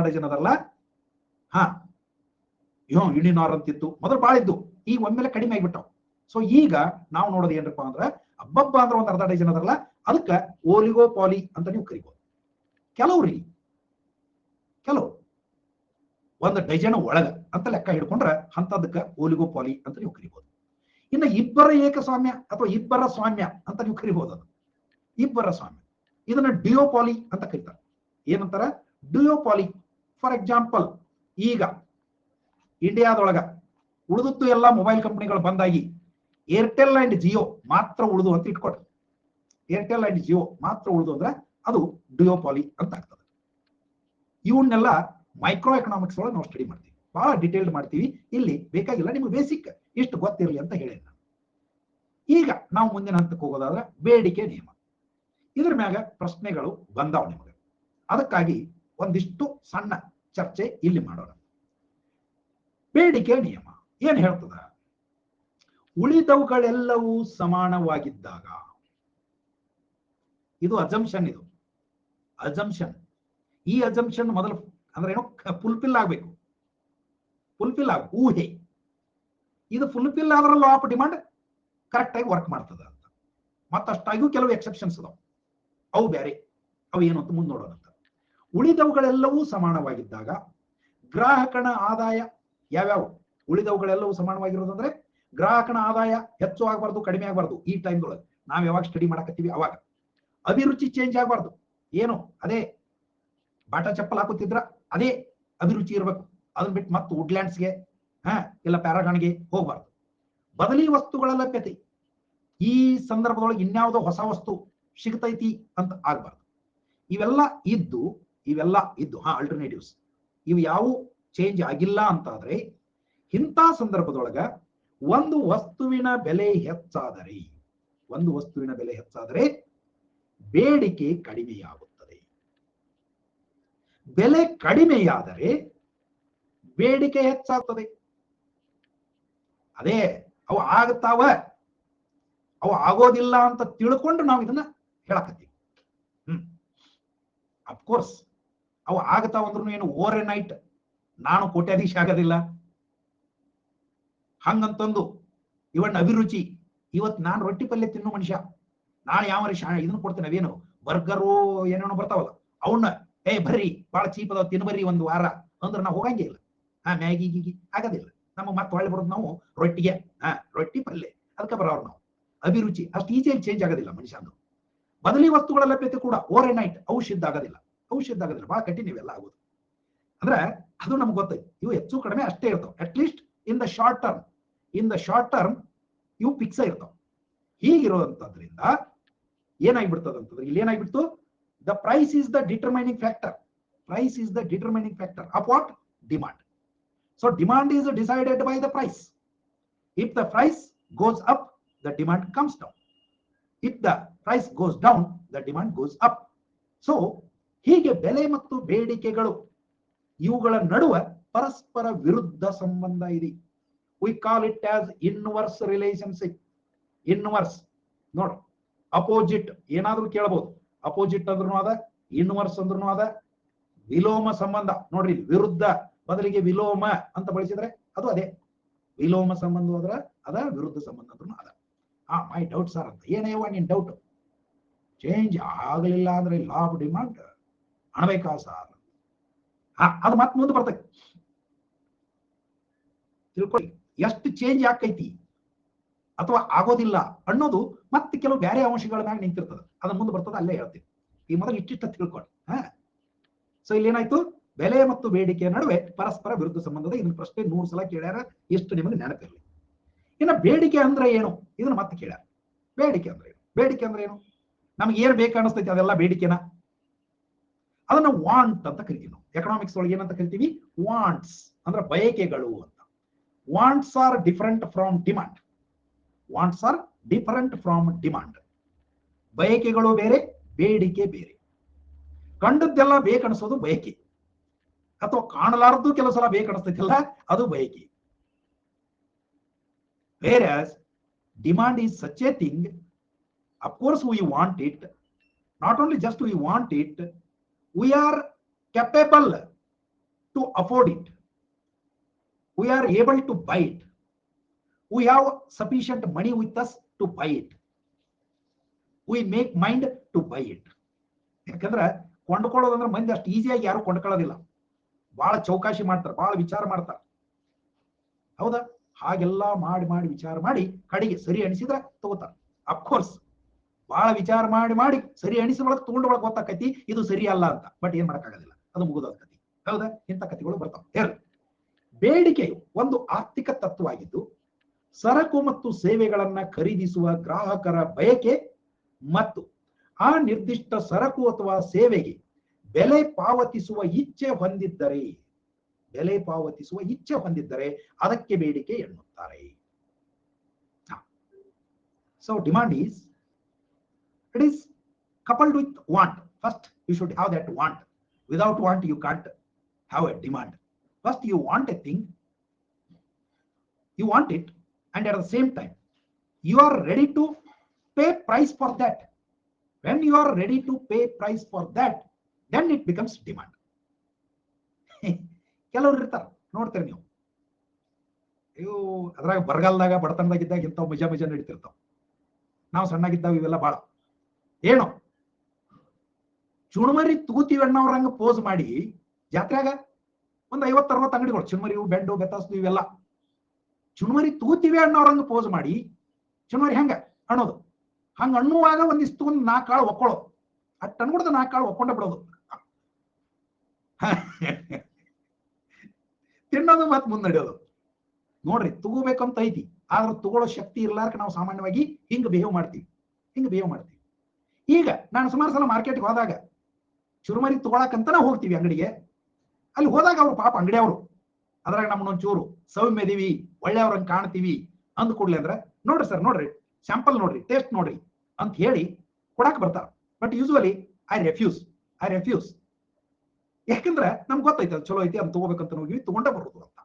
ಡಜನ್ ಅದಲ್ಲ. ಯುನಿನಾರ್ ಅಂತಿತ್ತು ಮೊದಲು ಬಾಳ ಇದ್ದು, ಈಗ ಒಮ್ಮೆಲೆ ಕಡಿಮೆ ಆಗ್ಬಿಟ್ಟಾವ. ಸೊ ಈಗ ನಾವು ನೋಡೋದು ಏನ್ರಪ್ಪ ಅಂದ್ರೆ ಅಬ್ಬಬ್ಬ ಅಂದ್ರೆ ಒಂದು ಅರ್ಧ ಡಜನ್ ಅದಲ್ಲ, ಅದಕ್ಕೆ ಓಲಿಗೋಪಾಲಿ ಅಂತ ನೀವು ಕರಿಬಹುದು. ಕೆಲವು ಒಂದು ಡಜನ್ ಒಳಗ ಅಂತ ಲೆಕ್ಕ ಹಿಡ್ಕೊಂಡ್ರೆ ಅಂತದಕ್ಕೆ ಓಲಿಗೋಪಾಲಿ ಅಂತ ನೀವು ಕರಿಬಹುದು. ಇನ್ನು ಇಬ್ಬರ ಏಕಸ್ವಾಮ್ಯ ಅಥವಾ ಇಬ್ಬರ ಸ್ವಾಮ್ಯ ಅಂತ ನೀವು ಕರಿಬಹುದು. ಅದು ಇಬ್ಬರ ಸ್ವಾಮ್ಯ. ಇದನ್ನ ಡಿಯೋಪಾಲಿ ಅಂತ ಕರೀತಾರೆ. ಏನಂತಾರ? ಡಿಯೋಪಾಲಿ. ಫಾರ್ ಎಕ್ಸಾಂಪಲ್, ಈಗ ಇಂಡಿಯಾದೊಳಗ ಉಳಿದದ್ದು ಎಲ್ಲ ಮೊಬೈಲ್ ಕಂಪನಿಗಳು ಬಂದಾಗಿ ಏರ್ಟೆಲ್ ಅಂಡ್ ಜಿಯೋ ಮಾತ್ರ ಉಳಿದು ಅಂತ ಇಟ್ಕೊಡ್ರಿ. ಏರ್ಟೆಲ್ ಅಂಡ್ ಜಿಯೋ ಮಾತ್ರ ಉಳಿದು ಅಂದ್ರೆ ಅದು ಡಿಯೋಪಾಲಿ ಅಂತ ಆಗ್ತದೆ. ಇವನ್ನೆಲ್ಲ ಮೈಕ್ರೋ ಎಕನಾಮಿಕ್ಸ್ ಒಳಗೆ ನಾವು ಸ್ಟಡಿ ಮಾಡ್ತೀವಿ, ಬಹಳ ಡಿಟೇಲ್ಡ್ ಮಾಡ್ತೀವಿ. ಇಲ್ಲಿ ಬೇಕಾಗಿಲ್ಲ, ನಿಮ್ಗೆ ಬೇಸಿಕ್ ಇಷ್ಟು ಗೊತ್ತಿರಲಿ ಅಂತ ಹೇಳಿ ನಾನು. ಈಗ ನಾವು ಮುಂದಿನ ಹಂತಕ್ಕೆ ಹೋಗೋದಾದ್ರೆ ಬೇಡಿಕೆ ನಿಯಮ. ಇದ್ರ ಮ್ಯಾಗ ಪ್ರಶ್ನೆಗಳು ಬಂದಾವ ನಿಮಗೆ, ಅದಕ್ಕಾಗಿ ಒಂದಿಷ್ಟು ಸಣ್ಣ ಚರ್ಚೆ ಇಲ್ಲಿ ಮಾಡೋಣ. ಬೇಡಿಕೆ ನಿಯಮ ಏನ್ ಹೇಳ್ತದ? ಉಳಿದವುಗಳೆಲ್ಲವೂ ಸಮಾನವಾಗಿದ್ದಾಗ, ಇದು ಅಜಂಪ್ಷನ್. ಈ ಅಜಂಪ್ಷನ್ ಮೊದಲು ಅಂದ್ರೆ ಏನೋ ಫುಲ್ಫಿಲ್ ಆಗ್ಬೇಕು. ಊಹೆ. ಇದು ಫುಲ್ಫಿಲ್ ಆದ್ರೆ ಲಾ ಆಫ್ ಡಿಮಾಂಡ್ ಕರೆಕ್ಟ್ ಆಗಿ ವರ್ಕ್ ಮಾಡ್ತದ ಅಂತ. ಮತ್ತಷ್ಟಾಗಿಯೂ ಕೆಲವು ಎಕ್ಸೆಪ್ಷನ್ಸ್ ಅದಾವ, ಅವು ಬೇರೆ, ಅವು ಏನು ಅಂತ ಮುಂದೆ ನೋಡೋಣ. ಉಳಿದವುಗಳೆಲ್ಲವೂ ಸಮಾನವಾಗಿದ್ದಾಗ ಗ್ರಾಹಕನ ಆದಾಯ ಯಾವ್ಯಾವ? ಉಳಿದವುಗಳೆಲ್ಲವೂ ಸಮಾನವಾಗಿರೋದಂದ್ರೆ ಗ್ರಾಹಕನ ಆದಾಯ ಹೆಚ್ಚು ಆಗಬಾರ್ದು, ಕಡಿಮೆ ಆಗಬಾರ್ದು. ಈ ಟೈಮ್ದೊಳಗೆ ನಾವ್ ಯಾವಾಗ ಸ್ಟಡಿ ಮಾಡಕತ್ತೀವಿ ಅವಾಗ ಅಭಿರುಚಿ ಚೇಂಜ್ ಆಗಬಾರ್ದು. ಏನು ಅದೇ ಬಾಟಾ ಚಪ್ಪಲ್ ಹಾಕುತ್ತಿದ್ರ ಅದೇ ಅಭಿರುಚಿ ಇರಬೇಕು. ಅದನ್ನ ಬಿಟ್ಟು ಮತ್ತೆ ವುಡ್ಲ್ಯಾಂಡ್ಸ್ಗೆ ಇಲ್ಲ ಪ್ಯಾರಾಗಾನ್ಗೆ ಹೋಗ್ಬಾರ್ದು. ಬದಲಿ ವಸ್ತುಗಳ ಲಭ್ಯತೆ, ಈ ಸಂದರ್ಭದೊಳಗೆ ಇನ್ಯಾವುದೋ ಹೊಸ ವಸ್ತು ಸಿಗ್ತೈತಿ ಅಂತ ಆಗ್ಬಾರ್ದು. ಇವೆಲ್ಲ ಇದ್ದು ಆಲ್ಟರ್ನೇಟಿವ್ಸ್ ಇವು ಯಾವ ಚೇಂಜ್ ಆಗಿಲ್ಲ ಅಂತಾದ್ರೆ, ಇಂಥ ಸಂದರ್ಭದೊಳಗ ಒಂದು ವಸ್ತುವಿನ ಬೆಲೆ ಹೆಚ್ಚಾದರೆ ಬೇಡಿಕೆ ಕಡಿಮೆಯಾಗುತ್ತದೆ. ಬೆಲೆ ಕಡಿಮೆಯಾದರೆ ಬೇಡಿಕೆ ಹೆಚ್ಚಾಗ್ತದೆ. ಅದೇ ಅವು ಆಗ್ತಾವ, ಅವು ಆಗೋದಿಲ್ಲ ಅಂತ ತಿಳ್ಕೊಂಡು ನಾವು ಇದನ್ನ ಹೇಳಕತ್ತೀವಿ. ಅಫ್ಕೋರ್ಸ್ ಅವು ಆಗ್ತಾವ ಅಂದ್ರೂ ಏನು ಓವರ್ ಎ ನೈಟ್ ನಾನು ಕೋಟ್ಯಾಧೀಶ ಆಗೋದಿಲ್ಲ ಹಂಗಂತಂದು. ಇವನ್ ಅಭಿರುಚಿ, ಇವತ್ತು ನಾನು ರೊಟ್ಟಿ ಪಲ್ಯ ತಿನ್ನೋ ಮನುಷ್ಯ, ನಾನು ಯಾವ ಇದನ್ನ ಕೊಡ್ತೇನೆ, ಅವೇನು ಬರ್ಗರು ಏನೇನೋ ಬರ್ತಾವಲ್ಲ, ಅವನ್ನ ಬರ್ರಿ ಬಹಳ ಚೀಪ್ ಅದಾವ ತಿನ್ಬರ್ರಿ ಒಂದು ವಾರ ಅಂದ್ರೆ ನಾವು ಹೋಗಂಗೇ ಇಲ್ಲ. ಮ್ಯಾಗಿ ಗೀಗಿ ಆಗೋದಿಲ್ಲ. ನಮ್ಮ ಮತ್ತೆ ಹೊಳ್ಳಿ ಬರೋದು ನಾವು ರೊಟ್ಟಿಗೆ, ರೊಟ್ಟಿ ಪಲ್ಯ, ಅದಕ್ಕೆ ಬರೋರು ನಾವು. ಅಭಿರುಚಿ ಅಷ್ಟು ಈಸಿಯಾಗಿ ಚೇಂಜ್ ಆಗೋದಿಲ್ಲ ಮನುಷ್ಯಂದು. ಬದಲಿ ವಸ್ತುಗಳ ಲಭ್ಯತೆ ಕೂಡ ಓವರ್ ಎ ನೈಟ್ ಔಷಧ ಆಗೋದಿಲ್ಲ, ಬಹಳ ಕಠಿಣ ಇವೆಲ್ಲ ಆಗೋದು. ಅಂದ್ರೆ ಅದು ನಮ್ಗೆ ಗೊತ್ತೈತಿ, ಇವು ಹೆಚ್ಚು ಕಡಿಮೆ ಅಷ್ಟೇ ಇರ್ತಾವ. At least in the short term ಇವು ಫಿಕ್ಸ್ ಇರ್ತಾವ. ಹೀಗಿರೋದಂತದ್ರಿಂದ ಏನಾಗ್ಬಿಡ್ತದಂತಂದ್ರೆ, ಇಲ್ಲಿ ಏನಾಗ್ಬಿಡ್ತು, the price is the determining factor. Of what? Demand. So demand is decided by the price. If the price goes up, the demand comes down. If the price goes down, the demand goes up. So ಹೀಗೆ ಬೆಲೆ ಮತ್ತು ಬೇಡಿಕೆಗಳು ಇವುಗಳ ನಡುವೆ ಪರಸ್ಪರ ವಿರುದ್ಧ ಸಂಬಂಧ ಇದೆ. We call it as inverse relationship. Inverse ನೋಡ್ರಿ, ಅಪೋಸಿಟ್ ಏನಾದ್ರೂ ಕೇಳಬಹುದು. ಅಪೋಸಿಟ್ ಅಂದ್ರೂ ಅದ, ಇನ್ವರ್ಸ್ ಅಂದ್ರೂ ಅದ. ವಿಲೋಮ ಸಂಬಂಧ ನೋಡ್ರಿ, ವಿರುದ್ಧ ಬದಲಿಗೆ ವಿಲೋಮ ಅಂತ ಬಳಸಿದ್ರೆ ಅದು ಅದೇ ವಿಲೋಮ ಸಂಬಂಧ ಹೋದ್ರ ಅದ, ವಿರುದ್ಧ ಸಂಬಂಧ ಅಂದ್ರೂ ಅದ. ಮೈ ಡೌಟ್ ಸರ್ ಅಂತ. ಏನೇವ ನಿನ್ ಡೌಟ್? ಚೇಂಜ್ ಆಗಲಿಲ್ಲ ಅಂದ್ರೆ ಲಾ ಆಫ್ ಡಿಮಾಂಡ್ ಅಣಬೇಕಾ ಸರ್? ಅದು ಮತ್ತೆ ಮುಂದೆ ಬರ್ತೈತಿ. ತಿಳ್ಕೊಳ್ಳಿ, ಎಷ್ಟು ಚೇಂಜ್ ಆಕೈತಿ ಅಥವಾ ಆಗೋದಿಲ್ಲ ಅನ್ನೋದು ಮತ್ತೆ ಕೆಲವು ಬೇರೆ ಅಂಶಗಳ ಮ್ಯಾಗ ನಿಂತಿರ್ತದೆ. ಅದನ್ನ ಮುಂದೆ ಬರ್ತದೆ, ಅಲ್ಲೇ ಹೇಳ್ತೀವಿ. ಈ ಮೊದಲು ಇಷ್ಟಿಷ್ಟ ತಿಳ್ಕೊಳ್ಳಿ. ಸೊ ಇಲ್ಲಿ ಏನಾಯ್ತು? ಬೆಲೆ ಮತ್ತು ಬೇಡಿಕೆಯ ನಡುವೆ ಪರಸ್ಪರ ವಿರುದ್ಧ ಸಂಬಂಧದ. ಇದನ್ನ ಪ್ರಶ್ನೆ 100 ಸಲ ಕೇಳ್ಯಾರ, ಎಷ್ಟು ನಿಮಗೆ ನೆನಪಿರಲಿ. ಇನ್ನು ಬೇಡಿಕೆ ಅಂದ್ರೆ ಏನು ಇದನ್ನ ಮತ್ತೆ ಕೇಳ್ಯಾರ. ಬೇಡಿಕೆ ಅಂದ್ರೆ ಏನು? ಬೇಡಿಕೆ ಅಂದ್ರೆ ಏನು? ನಮ್ಗೆ ಏನ್ ಬೇಕಾಣಿಸ್ತೈತಿ ಅದೆಲ್ಲ ಬೇಡಿಕೆನ. ಅದನ್ನ ವಾಂಟ್ ಅಂತ ಕರಿತೀವಿ ನಾವು. ಎಕನಾಮಿಕ್ಸ್ ಒಳಗೆ ಏನಂತ ಕರಿತೀವಿ? ವಾಂಟ್ಸ್ ಅಂದ್ರೆ ಬಯಕೆಗಳು ಅಂತ. Wants are different from demand. Wants are different from demand. ಬಯಕೆಗಳು ಬೇರೆ, ಬೇಡಿಕೆ ಬೇರೆ. ಕಂಡದ್ದೆಲ್ಲ ಬೇಕನ್ನಿಸೋದು ಬಯಕೆ, ಅಥವಾ ಕಾಣಲಾರದ್ದು ಕೆಲವು ಸಲ ಬೇಕನ್ನಿಸ್ತೈತಿಲ್ಲ, ಅದು ಬಯಕೆ. Whereas demand is such a thing, of course we want it, not only just we want it, we are capable to afford it, we are able to buy it, we have sufficient money with us to buy it, we make mind to buy it. ಯಾಕಂದ್ರೆ ಕೊಂಡ್ಕೊಳ್ಳೋದಂದ್ರೆ ಮಂದಿ ಅಷ್ಟು ಈಸಿಯಾಗಿ ಯಾರು ಕೊಂಡ್ಕೊಳ್ಳೋದಿಲ್ಲ, ಬಹಳ ಚೌಕಾಶಿ ಮಾಡ್ತಾರೆ, ಬಹಳ ವಿಚಾರ ಮಾಡ್ತಾರೆ. ಹೌದಾ? ಹಾಗೆಲ್ಲ ಮಾಡಿ ಮಾಡಿ ವಿಚಾರ ಮಾಡಿ ಕಡೆಗೆ ಸರಿ ಅನಿಸಿದ್ರೆ ತಗೋತಾರೆ. ಅಫ್ಕೋರ್ಸ್ ಬಹಳ ವಿಚಾರ ಮಾಡಿ ಮಾಡಿ ಸರಿ ಅನಿಸಿ ಒಳಗೆ ತಗೊಂಡು ಒಳಗೆ ಗೊತ್ತಾಕೈತಿ ಇದು ಸರಿ ಅಲ್ಲ ಅಂತ. ಬಟ್ ಏನ್ ಮಾಡಕ್ಕಾಗೋದಿಲ್ಲ, ಅದು ಮುಗಿದ ಕತಿ. ಹೌದಾ? ಇಂಥ ಕಥೆಗಳು ಬರ್ತಾವ. ಹೇಳಿ, ಬೇಡಿಕೆಯು ಒಂದು ಆರ್ಥಿಕ ತತ್ವವಾಗಿದ್ದು ಸರಕು ಮತ್ತು ಸೇವೆಗಳನ್ನ ಖರೀದಿಸುವ ಗ್ರಾಹಕರ ಬಯಕೆ ಮತ್ತು ಆ ನಿರ್ದಿಷ್ಟ ಸರಕು ಅಥವಾ ಸೇವೆಗೆ ಬೆಲೆ ಪಾವತಿಸುವ ಇಚ್ಛೆ ಹೊಂದಿದ್ದರೆ, ಬೆಲೆ ಪಾವತಿಸುವ ಇಚ್ಛೆ ಹೊಂದಿದ್ದರೆ ಅದಕ್ಕೆ ಬೇಡಿಕೆ ಎನ್ನುತ್ತಾರೆ. So demand is, it is coupled with want. First you should have that want. Without want you can't have a demand. First you want a thing, you want it, and at the same time you are ready to pay price for that. When you are ready to pay price for that, then it becomes demand. ಕೆಲವರು ಇರ್ತಾರ, ನೋಡ್ತೀರಿ ನೀವು, ಇವು ಅದ್ರಾಗ ಬರಗಾಲದಾಗ ಬಡತನದಾಗಿದ್ದಾಗ ಇಂಥವು ಮಜಾ ಮಜಾ ನಡೀತಿರ್ತಾವ. ನಾವು ಸಣ್ಣಾಗಿದ್ದಾವ ಇವೆಲ್ಲ ಬಾಳ. ಏನು ಚುಣಮರಿ ತೂತೀವಿ ಅನ್ನೋರಂಗ ಪೋಸ್ ಮಾಡಿ ಜಾತ್ರೆಯಾಗ ಒಂದ್ 50-60 ಅಂಗಡಿಗಳು, ಚುಣ್ಮರಿ, ಬೆಂಡು, ಬೆತ್ತಾಸ್ದು ಇವೆಲ್ಲ ಚುಣ್ಮರಿ ತೂತೀವಿ ಅನ್ನೋರಂಗ ಪೋಸ್ ಮಾಡಿ ಚುಣ್ಮರಿ ಹೆಂಗ ಅನ್ನೋದು, ಹಂಗ ಅನ್ನುವಾಗ ಒಂದಿಷ್ಟು ಒಂದು 4 ಕಾಳು ಒಕ್ಕೊಳ್ಳೋದು, ಅಟ್ ಅನ್ಕೊಡ್ದ 4 ಕಾಳು ಒಕ್ಕೊಂಡ ಬಿಡೋದು, ತಿನ್ನೋದು ಮತ್ ಮುಂದ್ ನಡೆಯೋದು. ನೋಡ್ರಿ, ತಗೋಬೇಕಂತ ಐತಿ, ಆದ್ರೆ ತಗೊಳ್ಳೋ ಶಕ್ತಿ ಇರ್ಲಾರ್ಕ ನಾವು ಸಾಮಾನ್ಯವಾಗಿ ಹಿಂಗ ಬಿಹೇವ್ ಮಾಡ್ತೀವಿ. ಈಗ ನಾನು ಸುಮಾರು ಸಲ ಮಾರ್ಕೆಟ್ಗೆ ಹೋದಾಗ ಚುರುಮರಿ ತಗೊಳಕಂತನ ಹೋಗ್ತೀವಿ ಅಂಗಡಿಗೆ. ಅಲ್ಲಿ ಹೋದಾಗ ಅವ್ರು ಪಾಪ ಅಂಗಡಿಯವರು ಅದ್ರಾಗ ನಮ್ಮನ್ನೊಂಚೂರು ಸೌಮ್ಯದೀವಿ, ಒಳ್ಳೆಯವ್ರಂಗ್ ಕಾಣ್ತೀವಿ ಅಂದ್ ಕೂಡ್ಲೆ ಅಂದ್ರೆ, ನೋಡ್ರಿ ಸರ್, ನೋಡ್ರಿ ಸ್ಯಾಂಪಲ್ ನೋಡ್ರಿ, ಟೇಸ್ಟ್ ನೋಡ್ರಿ ಅಂತ ಹೇಳಿ ಕೊಡಾಕ್ ಬರ್ತಾರ. But usually I refuse. ಯಾಕಂದ್ರೆ ನಮ್ಗೆ ಗೊತ್ತೈತೆ ಅದು ಚಲೋ ಐತಿ, ಅದು ತಗೋಬೇಕಂತ ಹೋಗಿವಿ, ತಗೊಂಡೇ ಬರೋದು ಅಂತ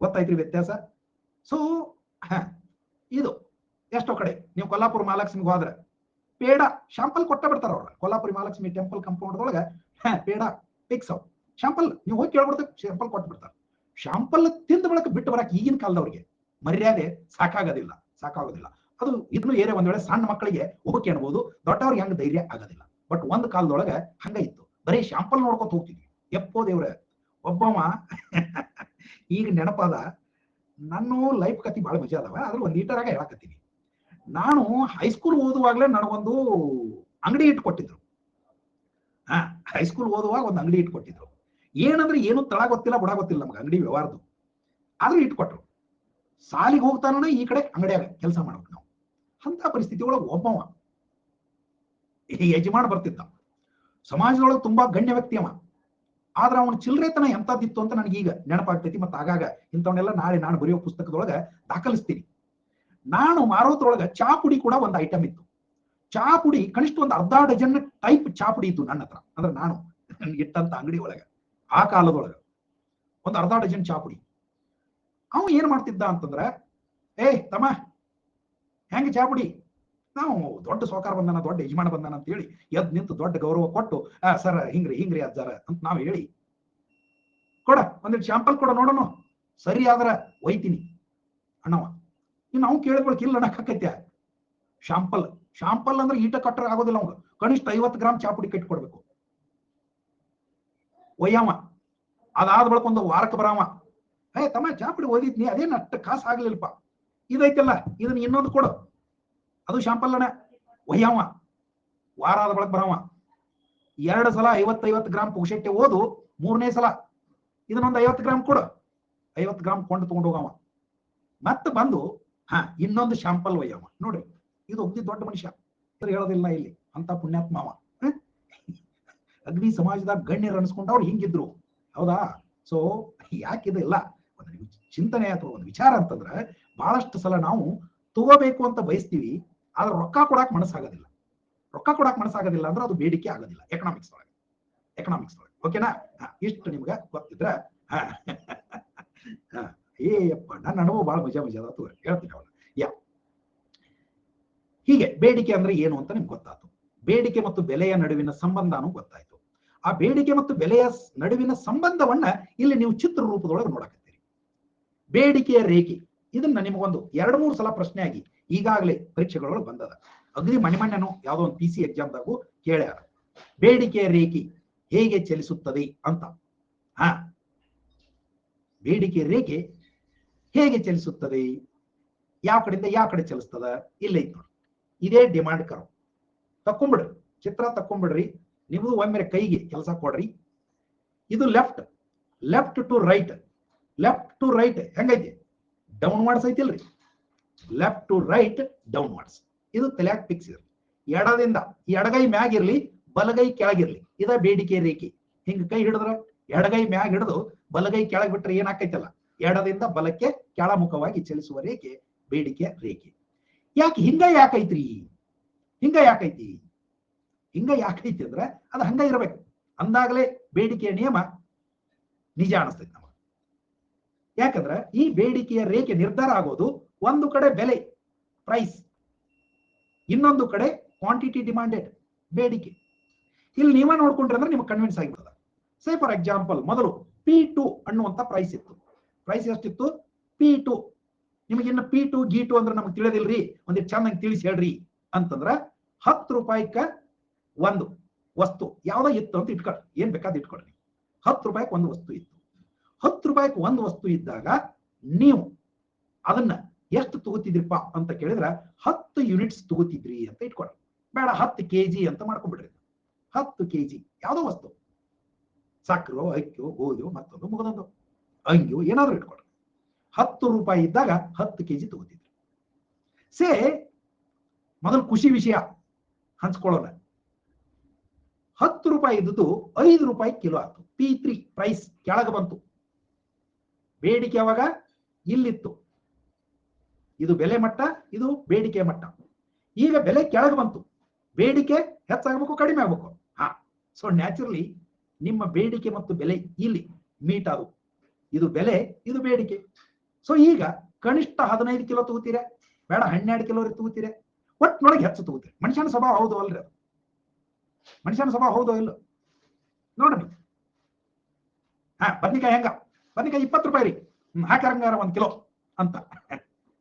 ಗೊತ್ತಾಯ್ತ್ರಿ ವ್ಯತ್ಯಾಸ. ಸೊ ಇದು ಎಷ್ಟೋ ಕಡೆ ನೀವು ಕೊಲ್ಲಾಪುರ ಮಹಾಲಕ್ಷ್ಮಿಗೆ ಹೋದ್ರೆ ಪೇಡ ಶಾಂಪಲ್ ಕೊಟ್ಟ ಬಿಡ್ತಾರ ಅವ್ರ. ಕೊಲ್ಲಾಪುರಿ ಮಹಾಲಕ್ಷ್ಮಿ ಟೆಂಪಲ್ ಕಂಪೌಂಡ್ ಒಳಗ ಪೇಡ ಫಿಕ್ಸ್ ಅವ್ ಶಾಂಪಲ್ ನೀವು ಹೋಗಿ ಕೇಳ್ಬಿಡ್ತಾರೆ, ಶಾಂಪಲ್ ಕೊಟ್ಟು ಬಿಡ್ತಾರೆ. ಶಾಂಪಲ್ ತಿಂದ ಬಳಕ ಬಿಟ್ಟು ಬರಕ್ ಈಗಿನ ಕಾಲದವ್ರಿಗೆ ಮರ್ಯಾದೆ ಸಾಕಾಗೋದಿಲ್ಲ. ಅದು ಇದನ್ನು ಏರೇ ಒಂದ್ ವೇಳೆ ಸಣ್ಣ ಮಕ್ಕಳಿಗೆ ಓಕೆ ಅನ್ಬೋದು, ದೊಡ್ಡವ್ರಿಗೆ ಹಂಗ ಧೈರ್ಯ ಆಗೋದಿಲ್ಲ. ಬಟ್ ಒಂದ್ ಕಾಲದೊಳಗ ಹಂಗ ಇತ್ತು, ಬರೀ ಶಾಂಪಲ್ ನೋಡ್ಕೊತ ಹೋಗ್ತಿದ್ವಿ. ಎಪ್ಪೋ ದೇವ್ರ, ಒಬ್ಬವ ಈಗ ನೆನಪಾದ, ನನ್ನ ಲೈಫ್ ಕತಿ ಬಹಳ ಮಜಾ ಅದಾವ, ಆದ್ರೆ ಒಂದ್ ಲೀಟರ್ ಆಗ ಹೇಳಕತ್ತೀನಿ. ನಾನು ಹೈಸ್ಕೂಲ್ ಓದುವಾಗ್ಲೇ ನನಗೊಂದು ಅಂಗಡಿ ಇಟ್ಕೊಟ್ಟಿದ್ರು. ಹೈಸ್ಕೂಲ್ ಓದುವಾಗ ಒಂದು ಅಂಗಡಿ ಇಟ್ಕೊಟ್ಟಿದ್ರು. ಏನಂದ್ರೆ ಏನು ತಳ ಗೊತ್ತಿಲ್ಲ, ಬುಡ ಗೊತ್ತಿಲ್ಲ ನಮ್ಗೆ ಅಂಗಡಿ ವ್ಯವಹಾರದು, ಆದ್ರೂ ಇಟ್ಕೊಟ್ರು. ಸಾಲಿಗೆ ಹೋಗ್ತಾನ ಈ ಕಡೆ ಅಂಗಡಿಯಾಗ ಕೆಲಸ ಮಾಡ್ಬೇಕು ನಾವು. ಅಂತ ಪರಿಸ್ಥಿತಿ ಒಳಗೆ ಒಬ್ಬವ ಯಜಮಾನ ಬರ್ತಿದ್ದ. ಸಮಾಜದೊಳಗೆ ತುಂಬಾ ಗಣ್ಯ ವ್ಯಕ್ತಿ ಅವ, ಆದ್ರೆ ಅವನ ಚಿಲ್ಲರೆತನ ಎಂತದಿತ್ತು ಅಂತ ನನಗೀಗ ನೆನಪಾಗ್ತೈತಿ. ಮತ್ತೆ ಆಗಾಗ ಇಂಥವನ್ನೆಲ್ಲ ನಾನು ಬರೆಯೋ ಪುಸ್ತಕದೊಳಗ ದಾಖಲಿಸ್ತೀನಿ. ನಾನು ಮಾರೋದ್ರೊಳಗ ಚಾ ಪುಡಿ ಕೂಡ ಒಂದು ಐಟಮ್ ಇತ್ತು. ಚಾ ಪುಡಿ ಕನಿಷ್ಠ ಒಂದು 10 ಡಜನ್ ಟೈಪ್ ಚಾ ಪುಡಿ ಇತ್ತು ನನ್ನ ಹತ್ರ. ಅಂದ್ರೆ ನಾನು ಇಟ್ಟಂತ ಅಂಗಡಿ ಒಳಗ ಆ ಕಾಲದೊಳಗ ಒಂದು 10 ಡಜನ್ ಚಾ ಪುಡಿ. ಅವ ಏನ್ ಮಾಡ್ತಿದ್ದ ಅಂತಂದ್ರ, ತಮ್ಮ ಹೆಂಗ ಚಾ ಪುಡಿ, ನಾವು ದೊಡ್ಡ ಸೌಕಾರ ಬಂದಾನ, ದೊಡ್ಡ ಯಜಮಾನ ಬಂದಾನ ಅಂತ ಹೇಳಿ ಎದ್ ನಿಂತು ದೊಡ್ಡ ಗೌರವ ಕೊಟ್ಟು, ಸರ್ ಹಿಂಗ್ರಿ ಅಜ್ಜಾರ ಅಂತ ನಾವು ಹೇಳಿ ಕೊಡ ಒಂದಿಟ್ಟು ಶಾಂಪಲ್ ಕೊಡ ನೋಡೋಣ, ಸರಿ ಆದ್ರ ಒಯ್ತೀನಿ ಅಣ್ಣವ. ಇನ್ನು ನಾವು ಕೇಳ್ಕೊಳಕ್ ಇಲ್ಲ ಅನ್ನಕ್ಕಾಕೈತ್ಯ. ಶಾಂಪಲ್ ಶಾಂಪಲ್ ಅಂದ್ರೆ ಈಟ ಕಟ್ಟರ ಆಗೋದಿಲ್ಲ, ಅವಾಗ ಕನಿಷ್ಠ 50 ಗ್ರಾಮ್ ಚಾಪುಡಿ ಕಟ್ಕೊಡ್ಬೇಕು. ಒಯ್ಯವ, ಅದಾದ ಬಳಿಕ ಒಂದು ವಾರಕ್ಕೆ ಬರಾವ, ತಮ್ಮ ಚಾಪುಡಿ ಓದಿದ್ನಿ ಅದೇನು ಅಷ್ಟ ಕಾಸು ಆಗ್ಲಿಲ್ಲಪ್ಪ, ಇದೈತಲ್ಲ ಇದನ್ನ ಇನ್ನೊಂದು ಕೊಡು, ಅದು ಶಾಂಪಲ್ ಅಣ್ಣ. ಒಯ್ಯವ, ವಾರ ಆದ ಬಳಿಕ ಬರಾವ, 2 ಸಲ 50 ಗ್ರಾಮ್ ಪುಕ್ಷಟ್ಟೆ ಓದು, 3ನೇ ಸಲ ಇದನ್ನೊಂದು 50 ಗ್ರಾಮ್ ಕೊಡು, 50 ಗ್ರಾಮ್ ಕೊಂಡು ತಗೊಂಡು ಹೋಗವ. ಮತ್ತೆ ಬಂದು ಇನ್ನೊಂದು ಶಾಂಪಲ್ ಒಯ್ಯವ. ನೋಡ್ರಿ, ಇದು ಒಬ್ಬ ದೊಡ್ಡ ಮನುಷ್ಯ ಹೇಳೋದಿಲ್ಲ ಇಲ್ಲಿ, ಅಂತ ಪುಣ್ಯಾತ್ಮವ. ಅಗ್ನಿ ಸಮಾಜದಾಗ ಗಣ್ಯರು ಅನ್ಸ್ಕೊಂಡವ್ರು ಹಿಂಗಿದ್ರು, ಹೌದಾ? ಸೊ ಯಾಕಿದಿಲ್ಲ ಒಂದು ಚಿಂತನೆ ಅಥವಾ ಒಂದು ವಿಚಾರ ಅಂತಂದ್ರೆ, ಬಹಳಷ್ಟು ಸಲ ನಾವು ತಗೋಬೇಕು ಅಂತ ಬಯಸ್ತೀವಿ, ಆದ್ರೆ ರೊಕ್ಕ ಕೊಡಾಕ್ ಮನಸ್ಸಾಗೋದಿಲ್ಲ. ರೊಕ್ಕ ಕೊಡಾಕ್ ಮನಸ್ಸಾಗೋದಿಲ್ಲ ಅಂದ್ರೆ ಅದು ಬೇಡಿಕೆ ಆಗೋದಿಲ್ಲ ಎಕನಾಮಿಕ್ಸ್ ಒಳಗೆ. ಓಕೆನಾ? ಇಷ್ಟು ನಿಮ್ಗೆ ಗೊತ್ತಿದ್ರ ಏಯಪ್ಪ ನನ್ನ ಅನುಭವ ಬಹಳ ಮಜಾ ಅದಾತು, ಹೇಳ್ತೀನಿ ಅವಳು. ಹೀಗೆ ಬೇಡಿಕೆ ಅಂದ್ರೆ ಏನು ಅಂತ ನಿಮ್ಗೆ ಗೊತ್ತಾಯ್ತು. ಬೇಡಿಕೆ ಮತ್ತು ಬೆಲೆಯ ನಡುವಿನ ಸಂಬಂಧನೂ ಗೊತ್ತಾಯ್ತು. ಆ ಬೇಡಿಕೆ ಮತ್ತು ಬೆಲೆಯ ನಡುವಿನ ಸಂಬಂಧವನ್ನ ಇಲ್ಲಿ ನೀವು ಚಿತ್ರ ರೂಪದೊಳಗೆ ನೋಡಕತ್ತೀರಿ. ಬೇಡಿಕೆಯ ರೇಖೆ, ಇದನ್ನ ನಿಮಗೊಂದು 2-3 ಸಲ ಪ್ರಶ್ನೆ ಆಗಿ ಈಗಾಗಲೇ ಪರೀಕ್ಷೆಗಳೊಳಗೆ ಬಂದದ. ಅಗ್ರಿ ಮಣಿಮಣ್ಣನು ಯಾವುದೋ ಒಂದು PC ಎಕ್ಸಾಮ್ದಾಗೂ ಕೇಳ್ಯಾರ, ಬೇಡಿಕೆಯ ರೇಖೆ ಹೇಗೆ ಚಲಿಸುತ್ತದೆ ಅಂತ. ಬೇಡಿಕೆಯ ರೇಖೆ ಹೇಗೆ ಚಲಿಸುತ್ತದೆ, ಯಾವ ಕಡೆಯಿಂದ ಯಾವ ಕಡೆ ಚಲಿಸ್ತದ, ಇಲ್ಲೇ ಇತ್ತು ನೋಡಿ. ಇದೇ ಡಿಮಾಂಡ್ ಕರ್ವ್. ತಕ್ಕೊಂಬಿಡ್ರಿ, ಚಿತ್ರ ತಕ್ಕೊಂಬಿಡ್ರಿ, ನಿಮ್ದು ಒಮ್ಮೆ ಕೈಗೆ ಕೆಲಸ ಕೊಡ್ರಿ. ಇದು ಲೆಫ್ಟ್ ಟು ರೈಟ್ ಹೆಂಗೈತಿ? ಡೌನ್ವರ್ಡ್ಸ್ ಐತಿಲ್ರಿ, ಲೆಫ್ಟ್ ಟು ರೈಟ್ ಡೌನ್ವರ್ಡ್ಸ್. ಇದು ತಲೆಯಾಗ ಫಿಕ್ಸ್ ಇರ್ಲಿ. ಎಡದಿಂದ ಎಡಗೈ ಮ್ಯಾಗಿರ್ಲಿ, ಬಲಗೈ ಕೆಳಗಿರ್ಲಿ, ಇದ ಬೇಡಿಕೆ ರೇಖೆ. ಹಿಂಗ ಕೈ ಹಿಡಿದ್ರ ಎಡಗೈ ಮ್ಯಾಗ ಹಿಡಿದು ಬಲಗೈ ಕೆಳಗೆ ಬಿಟ್ರೆ ಏನಾಕೈತಲ್ಲ, ಎಡದಿಂದ ಬಲಕ್ಕೆ ಕೆಳಮುಖವಾಗಿ ಚಲಿಸುವ ರೇಖೆ ಬೇಡಿಕೆಯ ರೇಖೆ. ಯಾಕೆ ಹಿಂಗ ಯಾಕೈತ್ರಿ? ಹಿಂಗ ಯಾಕೈತಿ ಅಂದ್ರೆ ಅದು ಹಂಗ ಇರಬೇಕು ಅಂದಾಗಲೇ ಬೇಡಿಕೆಯ ನಿಯಮ ನಿಜ ಅನಿಸ್ತೈತಿ ನಮಗೆ. ಯಾಕಂದ್ರೆ ಈ ಬೇಡಿಕೆಯ ರೇಖೆ ನಿರ್ಧಾರ ಆಗೋದು ಒಂದು ಕಡೆ ಬೆಲೆ ಪ್ರೈಸ್, ಇನ್ನೊಂದು ಕಡೆ ಕ್ವಾಂಟಿಟಿ ಡಿಮಾಂಡೆಡ್ ಬೇಡಿಕೆ. ಇಲ್ಲಿ ನೀವ ನೋಡ್ಕೊಂಡ್ರೆ ಅಂದ್ರೆ ನಿಮ್ಗೆ ಕನ್ವಿನ್ಸ್ ಆಗಿಬಿಡದ. ಸೇ ಫಾರ್ ಎಕ್ಸಾಂಪಲ್, ಮೊದಲು P2 ಅನ್ನುವಂತ ಪ್ರೈಸ್ ಇತ್ತು. ಪ್ರೈಸ್ ಎಷ್ಟಿತ್ತು? P2. ನಿಮಗಿನ್ನ P2 G2 ಅಂದ್ರೆ ನಮ್ಗೆ ತಿಳಿದಿಲ್ರಿ, ಒಂದಿಟ್ಟು ಚೆನ್ನಾಗಿ ತಿಳಿಸಿ ಹೇಳ್ರಿ ಅಂತಂದ್ರ 10 ರೂಪಾಯಿಕ ಒಂದು ವಸ್ತು ಯಾವ್ದೋ ಇತ್ತು ಅಂತ ಇಟ್ಕೊಳ್ರಿ, ಏನ್ ಬೇಕಾದ ಇಟ್ಕೊಳ್ರಿ. 10 ರೂಪಾಯಿಗೆ ಒಂದು ವಸ್ತು ಇತ್ತು. 10 ರೂಪಾಯಿಗೆ ಒಂದು ವಸ್ತು ಇದ್ದಾಗ ನೀವು ಅದನ್ನ ಎಷ್ಟು ತಗೋತಿದ್ರಿಪ್ಪ ಅಂತ ಕೇಳಿದ್ರ 10 ಯೂನಿಟ್ಸ್ ತಗೋತಿದ್ರಿ ಅಂತ ಇಟ್ಕೊಳ್ರಿ. ಬೇಡ 10 kg ಅಂತ ಮಾಡ್ಕೊಂಡ್ಬಿಡ್ರಿ. 10 kg ಯಾವ್ದೋ ವಸ್ತು, ಸಕ್ಕರೆ, ಅಕ್ಕಿಯೋ, ಗೋಧಿಯೋ, ಮತ್ತೊಂದು ಮುಗದೊಂದು ಅಂಗಿಯೋ ಏನಾದ್ರು ಇಟ್ಕೊಳ್ರಿ. 10 ರೂಪಾಯಿ ಇದ್ದಾಗ 10 kg ತಗೋತಿದ್ರಿ. ಸೇ ಮೊದಲು ಖುಷಿ ವಿಷಯ ಹಂಚ್ಕೊಳ್ಳೋಣ. 10 ರೂಪಾಯಿ ಇದ್ದದ್ದು 5 ರೂಪಾಯಿ ಕಿಲೋ ಆಯ್ತು. P3 ಪ್ರೈಸ್ ಕೆಳಗೆ ಬಂತು. ಬೇಡಿಕೆ ಯಾವಾಗ ಇಲ್ಲಿತ್ತು, ಇದು ಬೆಲೆ ಮಟ್ಟ, ಇದು ಬೇಡಿಕೆ ಮಟ್ಟ. ಈಗ ಬೆಲೆ ಕೆಳಗೆ ಬಂತು, ಬೇಡಿಕೆ ಹೆಚ್ಚಾಗಬೇಕು ಕಡಿಮೆ ಆಗ್ಬೇಕು. ಸೊ ನ್ಯಾಚುರಲಿ ನಿಮ್ಮ ಬೇಡಿಕೆ ಮತ್ತು ಬೆಲೆ ಇಲ್ಲಿ ಮೀಟ್ ಆದವು. ಇದು ಬೆಲೆ, ಇದು ಬೇಡಿಕೆ. ಸೊ ಈಗ ಕನಿಷ್ಠ 15 ಕಿಲೋ ತಗೋತೀರ, ಬೇಡ 12 ಕಿಲೋ ತಗೋತೀರ, ಒಟ್ಟಿನೊಳಗೆ ಹೆಚ್ಚು ತಗೋತೀರಿ. ಮನುಷ್ಯನ ಸ್ವಭಾವ ಹೌದು ಅಲ್ರಿ? ಅದು ಮನುಷ್ಯನ ಸ್ವಭಾವ ಹೌದು ಇಲ್ಲ ನೋಡ್ರಿ. ಬದ್ನಿಕಾಯಿ ಹೆಂಗ? ಬದ್ನಿಕಾಯಿ 20 ರೂಪಾಯಿ ರೀ, ಹಾಕಂಗಾರ 1 ಕಿಲೋ ಅಂತ,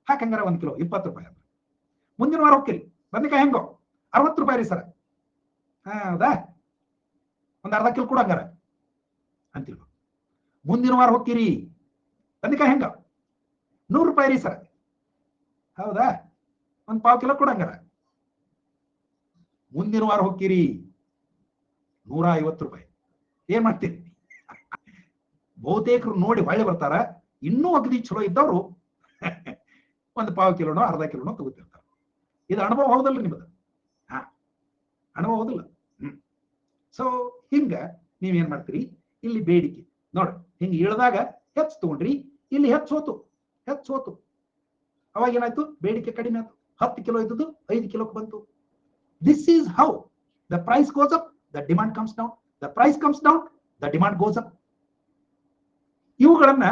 ಹಾಕಂಗಾರ 1 ಕಿಲೋ 20 ರೂಪಾಯಿ ಅಂತ. ಮುಂದಿನ ವಾರ ಹೋಗ್ತೀರಿ, ಬದ್ನಿಕಾಯಿ ಹೆಂಗೋ 60 ರೂಪಾಯಿ ರೀ ಸರ್. ಹೌದಾ, ಒಂದು ಅರ್ಧ ಕಿಲೋ ಕೊಡಂಗಾರ ಅಂತಿಲ್ವ. ಮುಂದಿನ ವಾರ ಹೋಗ್ತೀರಿ, ಬದ್ನಿಕಾಯಿ ಹೆಂಗ 100 ರೂಪಾಯಿ ರೀ ಸರ್. ಹೌದಾ, ಒಂದು ಪಾವು ಕಿಲೋ ಕೊಡಂಗಾರ. ಮುಂದಿನ ವಾರ ಹೋಗ್ತೀರಿ 150 ರೂಪಾಯಿ. ಏನ್ ಮಾಡ್ತೀರಿ? ಬಹುತೇಕರು ನೋಡಿ ಹೊಳ್ಳಿ ಬರ್ತಾರ. ಇನ್ನೂ ಅಗದಿ ಚಲೋ ಇದ್ದವರು ಒಂದು ಪಾವು ಕಿಲೋನೋ ಅರ್ಧ ಕಿಲೋನೋ ತಗೋತಿರ್ತಾರ. ಇದು ಅನುಭವ ಹೌದಲ್ರಿ ನಿಮ್ಮದು? ಅನುಭವ ಹೌದಿಲ್ಲ? ಸೊ ಹಿಂಗ ನೀವೇನ್ ಮಾಡ್ತೀರಿ, ಇಲ್ಲಿ ಬೇಡಿಕೆ ನೋಡ್ರಿ, ಹಿಂಗ ಇಳಿದಾಗ ಹೆಚ್ಚು ತಗೊಂಡ್ರಿ, ಇಲ್ಲಿ ಹೆಚ್ಚು ಹೋತು. ಅವಾಗ ಏನಾಯ್ತು? ಬೇಡಿಕೆ ಕಡಿಮೆ ಆಯ್ತು. 10 ಕಿಲೋ ಇದ್ದದ್ದು 5 ಕಿಲೋಕ್ಕೆ ಬಂತು. This is how the price goes up, the demand comes down. The price comes down, the demand goes up. ಇವುಗಳನ್ನ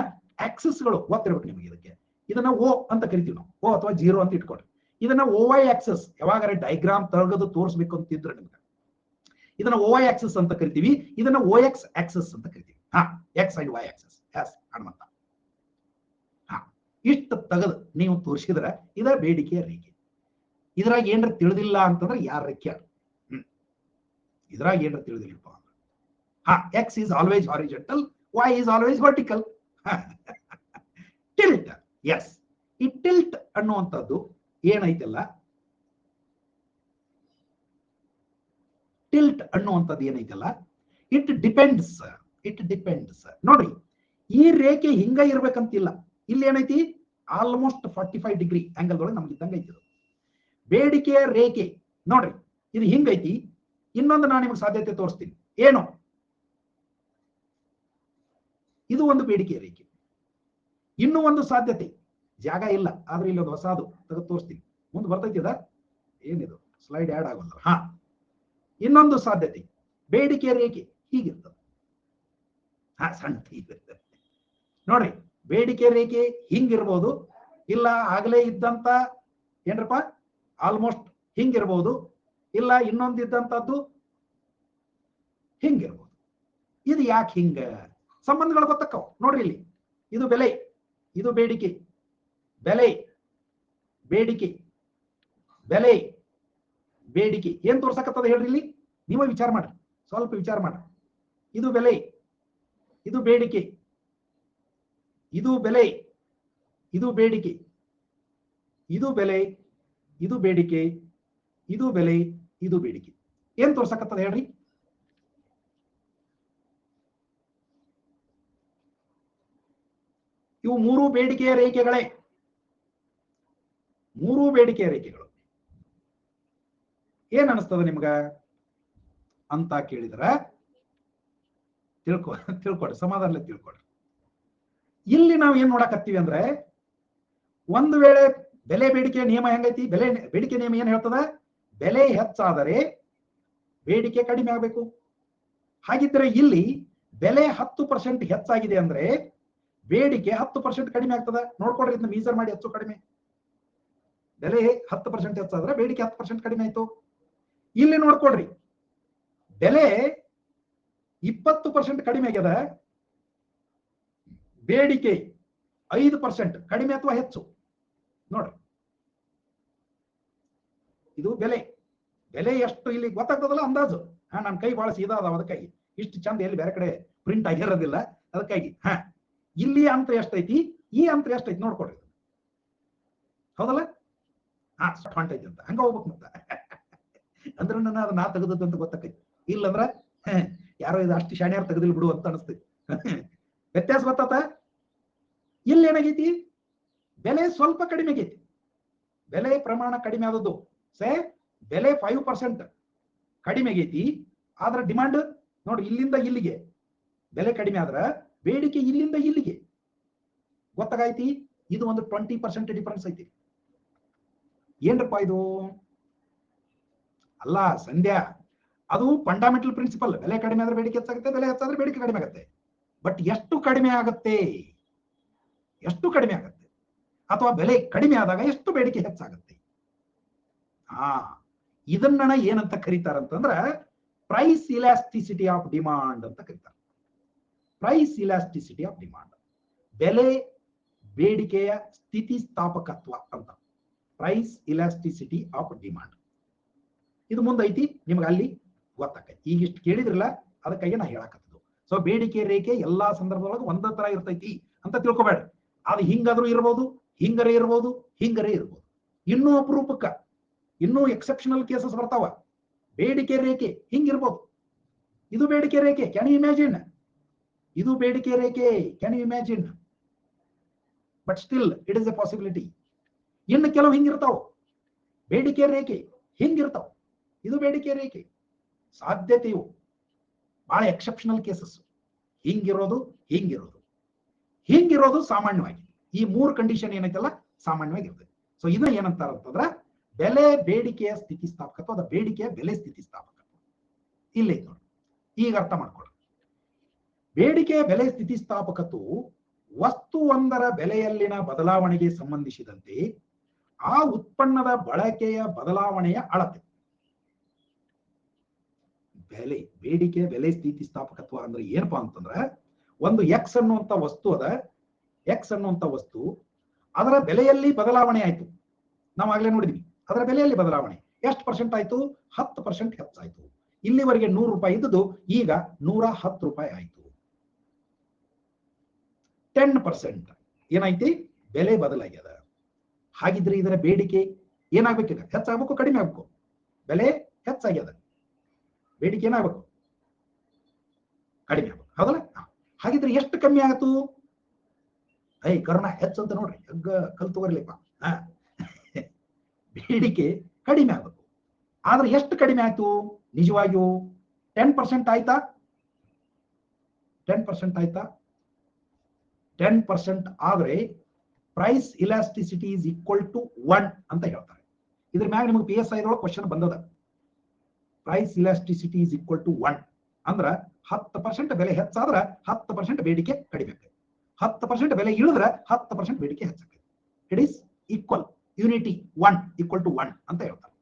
ಆಕ್ಸೆಸ್ಗಳು ಗೊತ್ತಿರ್ಬೇಕು ನಿಮಗೆ. ಇದಕ್ಕೆ ಇದನ್ನ O ಅಂತ ಕರಿತೀವಿ ನಾವು, O ಅಥವಾ 0 ಅಂತ ಇಟ್ಕೊಳ್ರಿ. ಇದನ್ನ OY ಆಕ್ಸೆಸ್ ಯಾವಾಗಾರ ಡೈಗ್ರಾಮ್ ತೆಗೆದು ತೋರಿಸ್ಬೇಕು ಅಂತಿದ್ರೆ ನಿಮ್ಗೆ ಇದನ್ನ OY ಆಕ್ಸೆಸ್ ಅಂತ ಕರಿತೀವಿ, ಇದನ್ನ OX ಆಕ್ಸೆಸ್ ಅಂತ ಕರಿತೀವಿ. X and Y axes. Yes Hanumantha. ಇಷ್ಟು ತೆಗೆದು ನೀವು ತೋರಿಸಿದ್ರೆ ಇದ ಬೇಡಿಕೆಯ ರೇಖೆ. ಇದ್ರಾಗ ಏನ್ರ ತಿಳಿದಿಲ್ಲ ಅಂತಂದ್ರೆ ಯಾರ ಕೇಳ. ಇದ್ರಾಗ ಏನ್ರ ತಿಳಿದಿಲ್ಲಪ್ಪ ಅಂದ್ರೆ X is always horizontal, Y is always vertical. Tilt. Yes, ಈ ಟಿಲ್ಟ್ ಅನ್ನುವಂಥದ್ದು ಏನೈತಲ್ಲ, ಟಿಲ್ಟ್ ಅನ್ನುವಂಥದ್ದು ಏನೈತಲ್ಲ, ಇಟ್ ಡಿಪೆಂಡ್ಸ್. ನೋಡ್ರಿ, ಈ ರೇಖೆ ಹಿಂಗ ಇರ್ಬೇಕಂತಿಲ್ಲ. ಇಲ್ಲಿ ಏನೈತಿ, ಆಲ್ಮೋಸ್ಟ್ 45 ಡಿಗ್ರಿ ಆಂಗಲ್ ಒಳಗೆ ನಮ್ಗೆ ಇದ್ದಂಗೆ ಐತಿ. ಬೇಡಿಕೆಯ ರೇಖೆ ನೋಡ್ರಿ, ಇದು ಹಿಂಗೈತಿ. ಇನ್ನೊಂದು ನಾನು ನಿಮಗೆ ಸಾಧ್ಯತೆ ತೋರಿಸ್ತೀನಿ. ಏನು, ಇದು ಒಂದು ಬೇಡಿಕೆಯ ರೇಖೆ. ಇನ್ನೂ ಒಂದು ಸಾಧ್ಯತೆ, ಜಾಗ ಇಲ್ಲ ಆದ್ರೆ ಇಲ್ಲಿ ಒಂದು ಹೊಸದು ತೆಗೆದು ತೋರಿಸ್ತೀನಿ. ಮುಂದೆ ಬರ್ತೈತಿ ಅದ, ಏನಿದು ಸ್ಲೈಡ್ ಆಡ್ ಆಗೋಲ್ಲ. ಇನ್ನೊಂದು ಸಾಧ್ಯತೆ, ಬೇಡಿಕೆಯ ರೇಖೆ ಹೀಗಿರ್ತದೆ. ಸಣ್ಣ ನೋಡ್ರಿ, ಬೇಡಿಕೆ ರೇಖೆ ಹಿಂಗಿರ್ಬೋದು, ಇಲ್ಲ ಆಗಲೇ ಇದ್ದಂತ ಏನ್ರಪ್ಪ ಆಲ್ಮೋಸ್ಟ್ ಹಿಂಗಿರ್ಬೋದು, ಇಲ್ಲ ಇನ್ನೊಂದು ಇದ್ದಂತದ್ದು ಹಿಂಗಿರ್ಬೋದು. ಇದು ಯಾಕೆ ಹಿಂಗ? ಸಂಬಂಧಗಳು ಗೊತ್ತಕ್ಕವ ನೋಡ್ರಿ. ಇಲ್ಲಿ ಇದು ಬೆಲೆ, ಇದು ಬೇಡಿಕೆ, ಬೆಲೆ ಬೇಡಿಕೆ, ಬೆಲೆ ಬೇಡಿಕೆ. ಏನ್ ತೋರ್ಸಕತ್ತದ ಹೇಳ್ರಿ? ಇಲ್ಲಿ ನೀವು ವಿಚಾರ ಮಾಡ್ರಿ, ಸ್ವಲ್ಪ ವಿಚಾರ ಮಾಡ್ರಿ. ಇದು ಬೆಲೆ, ಇದು ಬೇಡಿಕೆ, ಇದು ಬೆಲೆ, ಇದು ಬೇಡಿಕೆ, ಇದು ಬೆಲೆ, ಇದು ಬೇಡಿಕೆ, ಇದು ಬೆಲೆ, ಇದು ಬೇಡಿಕೆ. ಏನ್ ತೋರ್ಸಕತ್ತದ ಹೇಳ್ರಿ? ಇವು ಮೂರು ಬೇಡಿಕೆಯ ರೇಖೆಗಳೇ, ಮೂರು ಬೇಡಿಕೆಯ ರೇಖೆಗಳು. ಏನ್ ಅನಿಸ್ತದ ನಿಮ್ಗ ಅಂತ ಕೇಳಿದ್ರ ತಿಳ್ಕೊಡ್ರಿ, ಸಮಾಧಾನ ತಿಳ್ಕೊಡ್ರಿ. ಇಲ್ಲಿ ನಾವು ಏನ್ ನೋಡಕತ್ತೀವಿ ಅಂದ್ರೆ, ಒಂದು ವೇಳೆ ಬೆಲೆ ಬೇಡಿಕೆಯ ನಿಯಮ ಹೆಂಗೈತಿ? ಬೆಲೆ ಬೇಡಿಕೆ ನಿಯಮ ಏನ್ ಹೇಳ್ತದ? ಬೆಲೆ ಹೆಚ್ಚಾದರೆ ಬೇಡಿಕೆ ಕಡಿಮೆ ಆಗಬೇಕು. ಹಾಗಿದ್ರೆ ಇಲ್ಲಿ ಬೆಲೆ 10% ಹೆಚ್ಚಾಗಿದೆ ಅಂದ್ರೆ ಬೇಡಿಕೆ 10% ಕಡಿಮೆ ಆಗ್ತದ. ನೋಡ್ಕೊಡ್ರಿ, ಇದನ್ನ ಮೀಸರ್ ಮಾಡಿ, ಹೆಚ್ಚು ಕಡಿಮೆ. ಬೆಲೆ 10% ಹೆಚ್ಚಾದ್ರೆ ಬೇಡಿಕೆ 10% ಕಡಿಮೆ ಆಯ್ತು. ಇಲ್ಲಿ ನೋಡ್ಕೊಡ್ರಿ, ಬೆಲೆ 20% ಕಡಿಮೆ ಆಗ್ಯದ, ಬೇಡಿಕೆ 5% ಕಡಿಮೆ ಅಥವಾ ಹೆಚ್ಚು. ನೋಡ್ರಿ, ಇದು ಬೆಲೆ. ಬೆಲೆ ಎಷ್ಟು ಇಲ್ಲಿ ಗೊತ್ತಾಗ್ತದಲ್ಲ ಅಂದಾಜು. ನನ್ನ ಕೈ ಬಹಳ ಸೀದಾ ಅದಾವ, ಅದಕ್ಕಾಗಿ ಇಷ್ಟು ಚಂದ ಎಲ್ಲಿ ಬೇರೆ ಕಡೆ ಪ್ರಿಂಟ್ ಆಗಿರೋದಿಲ್ಲ, ಅದಕ್ಕಾಗಿ ಇಲ್ಲಿ ಅಂತರ ಎಷ್ಟೈತಿ, ಈ ಅಂತರ ಎಷ್ಟೈತಿ ನೋಡ್ಕೊಡ್ರಿ. ಹೌದಲ್ಲ? ಹೊಂಟೈತಿ ಅಂತ ಹಂಗ ಹೋಗ್ಬೇಕು. ಮತ್ತ ಅಂದ್ರೆ ನನ್ನ ಅದು ನಾ ತೆಗೆದದ್ದು ಅಂತ ಗೊತ್ತಾಕೈತಿ. ಇಲ್ಲಂದ್ರ ಯಾರೋ ಇದು ಅಷ್ಟು ಶಾಣ್ಯಾರ ತೆಗೆದಿಲ್ ಬಿಡು ಅಂತ ಅನಿಸ್ತೈತಿ. ವ್ಯತ್ಯಾಸ ಗೊತ್ತಾತ? ಇಲ್ಲಿ ಏನಾಗೈತಿ, ಬೆಲೆ ಸ್ವಲ್ಪ ಕಡಿಮೆ ಆಗೈತಿ, ಬೆಲೆ ಪ್ರಮಾಣ ಕಡಿಮೆ ಆದದ್ದು. ಬೆಲೆ 5% ಕಡಿಮೆ ಆಗೈತಿ, ಆದ್ರ ಡಿಮಾಂಡ್ ನೋಡಿ ಇಲ್ಲಿಂದ ಇಲ್ಲಿಗೆ ಬೆಲೆ ಕಡಿಮೆ ಆದ್ರ ಬೇಡಿಕೆ ಇಲ್ಲಿಂದ ಇಲ್ಲಿಗೆ. ಗೊತ್ತಾಗೈತಿ? ಇದು ಒಂದು 20% ಡಿಫರೆನ್ಸ್ ಐತಿ. ಏನ್ರಪ್ಪ ಇದು? ಅಲ್ಲ ಸಂಧ್ಯಾ, ಅದು ಫಂಡಮೆಂಟಲ್ ಪ್ರಿನ್ಸಿಪಲ್. ಬೆಲೆ ಕಡಿಮೆ ಆದ್ರೆ ಬೇಡಿಕೆ ಹೆಚ್ಚಾಗುತ್ತೆ, ಬೆಲೆ ಹೆಚ್ಚಾದ್ರೆ ಬೇಡಿಕೆ ಕಡಿಮೆ ಆಗುತ್ತೆ. ಬಟ್ ಎಷ್ಟು ಕಡಿಮೆ ಆಗುತ್ತೆ, ಎಷ್ಟು ಕಡಿಮೆ ಆಗುತ್ತೆ, ಅಥವಾ ಬೆಲೆ ಕಡಿಮೆ ಆದಾಗ ಎಷ್ಟು ಬೇಡಿಕೆ ಹೆಚ್ಚಾಗುತ್ತೆ? ಇದನ್ನ ಏನಂತ ಕರೀತಾರಂತಂದ್ರ ಪ್ರೈಸ್ ಇಲಾಸ್ಟಿಸಿಟಿ ಆಫ್ ಡಿಮಾಂಡ್ ಅಂತ ಕರೀತಾರೆ. ಪ್ರೈಸ್ ಇಲಾಸ್ಟಿಸಿಟಿ ಆಫ್ ಡಿಮಾಂಡ್, ಬೆಲೆ ಬೇಡಿಕೆಯ ಸ್ಥಿತಿಸ್ಥಾಪಕತ್ವ ಅಂತ. ಪ್ರೈಸ್ ಇಲಾಸ್ಟಿಸಿಟಿ ಆಫ್ ಡಿಮಾಂಡ್ ಇದು ಮುಂದೈತಿ, ನಿಮ್ಗೆ ಅಲ್ಲಿ ಗೊತ್ತಾಕೈತಿ. ಈಗ ಇಷ್ಟು ಕೇಳಿದ್ರಲ್ಲ, ಅದಕ್ಕಾಗಿ ನಾ ಹೇಳಕತ್ತದು. ಸೊ ಬೇಡಿಕೆ ರೇಖೆ ಎಲ್ಲಾ ಸಂದರ್ಭದೊಳಗೆ ಒಂದೇ ತರ ಇರ್ತೈತಿ ಅಂತ ತಿಳ್ಕೊಬೇಡ್ರಿ. ಅದು ಹಿಂಗಾದ್ರೂ ಇರ್ಬೋದು, ಹಿಂಗರೇ ಇರ್ಬೋದು, ಹಿಂಗರೇ ಇರ್ಬೋದು. ಇನ್ನೂ ಅಪರೂಪಕ್ಕ, ಇನ್ನೂ ಎಕ್ಸೆಪ್ಷನಲ್ ಕೇಸಸ್ ಬರ್ತಾವ. ಬೇಡಿಕೆ ರೇಖೆ ಹಿಂಗಿರ್ಬೋದು, ಇದು ಬೇಡಿಕೆ ರೇಖೆ, ಕ್ಯಾನ್ ಯು ಇಮ್ಯಾಜಿನ್? ಇದು ಬೇಡಿಕೆ ರೇಖೆ, can you imagine? But still it is a possibility. ಇನ್ನು ಕೆಲವು ಹಿಂಗಿರ್ತಾವ, ಬೇಡಿಕೆ ರೇಖೆ ಹಿಂಗಿರ್ತಾವ, ಇದು ಬೇಡಿಕೆ ರೇಖೆ. ಸಾಧ್ಯತೆಯು ಬಹಳ ಎಕ್ಸೆಪ್ಷನಲ್ ಕೇಸಸ್. ಹಿಂಗಿರೋದು, ಹಿಂಗಿರೋದು, ಹಿಂಗಿರೋದು ಸಾಮಾನ್ಯವಾಗಿ. ಈ ಮೂರು ಕಂಡೀಷನ್ ಏನೈತಲ್ಲ ಸಾಮಾನ್ಯವಾಗಿರ್ತದೆ. ಸೊ ಇದನ್ನ ಏನಂತಾರಂತಂದ್ರ ಬೆಲೆ ಬೇಡಿಕೆಯ ಸ್ಥಿತಿಸ್ಥಾಪಕತ್ವ, ಅದ ಬೇಡಿಕೆಯ ಬೆಲೆ ಸ್ಥಿತಿಸ್ಥಾಪಕತ್ವ ಇಲ್ಲೇ ನೋಡಿ. ಈಗ ಅರ್ಥ ಮಾಡ್ಕೊಳ್ಳಿ. ಬೇಡಿಕೆಯ ಬೆಲೆ ಸ್ಥಿತಿಸ್ಥಾಪಕತ್ವವು ವಸ್ತುವೊಂದರ ಬೆಲೆಯಲ್ಲಿನ ಬದಲಾವಣೆಗೆ ಸಂಬಂಧಿಸಿದಂತೆ ಆ ಉತ್ಪನ್ನದ ಬಳಕೆಯ ಬದಲಾವಣೆಯ ಅಳತೆ. ಬೆಲೆ ಬೇಡಿಕೆಯ ಬೆಲೆ ಸ್ಥಿತಿಸ್ಥಾಪಕತ್ವ ಅಂದ್ರೆ ಏನಪ್ಪಾ ಅಂತಂದ್ರ ಒಂದು ಎಕ್ಸ್ ಅನ್ನುವಂತ ವಸ್ತು ಅದ, ಎಕ್ಸ್ ಅನ್ನುವಂತ ವಸ್ತು ಅದರ ಬೆಲೆಯಲ್ಲಿ ಬದಲಾವಣೆ ಆಯ್ತು. ನಾವು ಆಗ್ಲೇ ನೋಡಿದ್ವಿ, ಅದರ ಬೆಲೆಯಲ್ಲಿ ಬದಲಾವಣೆ ಎಷ್ಟು ಪರ್ಸೆಂಟ್ ಆಯ್ತು? 10% ಹೆಚ್ಚಾಯ್ತು. ಇಲ್ಲಿವರೆಗೆ 100 ರೂಪಾಯಿ ಇದ್ದದ್ದು ಈಗ 110 ರೂಪಾಯಿ ಆಯ್ತು. 10% ಏನಾಯ್ತಿ? ಬೆಲೆ ಬದಲಾಗ್ಯದ. ಹಾಗಿದ್ರೆ ಇದರ ಬೇಡಿಕೆ ಏನಾಗ್ಬೇಕೀಗ? ಹೆಚ್ಚಾಗಬೇಕು, ಕಡಿಮೆ ಆಗ್ಬೇಕು? ಬೆಲೆ ಹೆಚ್ಚಾಗ್ಯದ, ಬೇಡಿಕೆ ಏನಾಗಬೇಕು? ಕಡಿಮೆ ಆಗ್ಬೇಕು, ಹೌದಲ್ಲ? ಹಾಗಿದ್ರೆ ಎಷ್ಟು ಕಮ್ಮಿ ಆಗತ್ತು? ಕರ್ಣ ಹೆಚ್ಚಂತ ನೋಡ್ರಿ, ಹಗ್ಗ ಕಲ್ತು ಬರ್ಲಿಪ್ಪ. ಬೇಡಿಕೆ ಕಡಿಮೆ ಆಗ್ಬೇಕು. ಆದ್ರೆ ಎಷ್ಟು ಕಡಿಮೆ ಆಯ್ತು? ನಿಜವಾಗಿಯೂ 10% ಆಯ್ತಾ? 10% ಆಯ್ತಾ? 10% ಆದ್ರೆ price elasticity is equal to 1 ಅಂತ ಹೇಳ್ತಾರೆ. ಇದ್ರ ಮ್ಯಾಗ ನಿಮಗೆ PSI ಒಳಗೆ ಕ್ವಶನ್ ಬಂದದ. Price elasticity is equal to 1 ಅಂದ್ರ 10% ಬೆಲೆ ಹೆಚ್ಚಾದ್ರ 10% ಬೇಡಿಕೆ ಕಡಿಮೆ ಆಗ್ತದೆ. 10% ಬೆಲೆ ಇಳಿದ್ರೆ 10% ಬೇಡಿಕೆ ಹೆಚ್ಚಾಗ್ತದೆ. It is equal, unity 1 equal to 1 ಅಂತ ಹೇಳ್ತಾರೆ.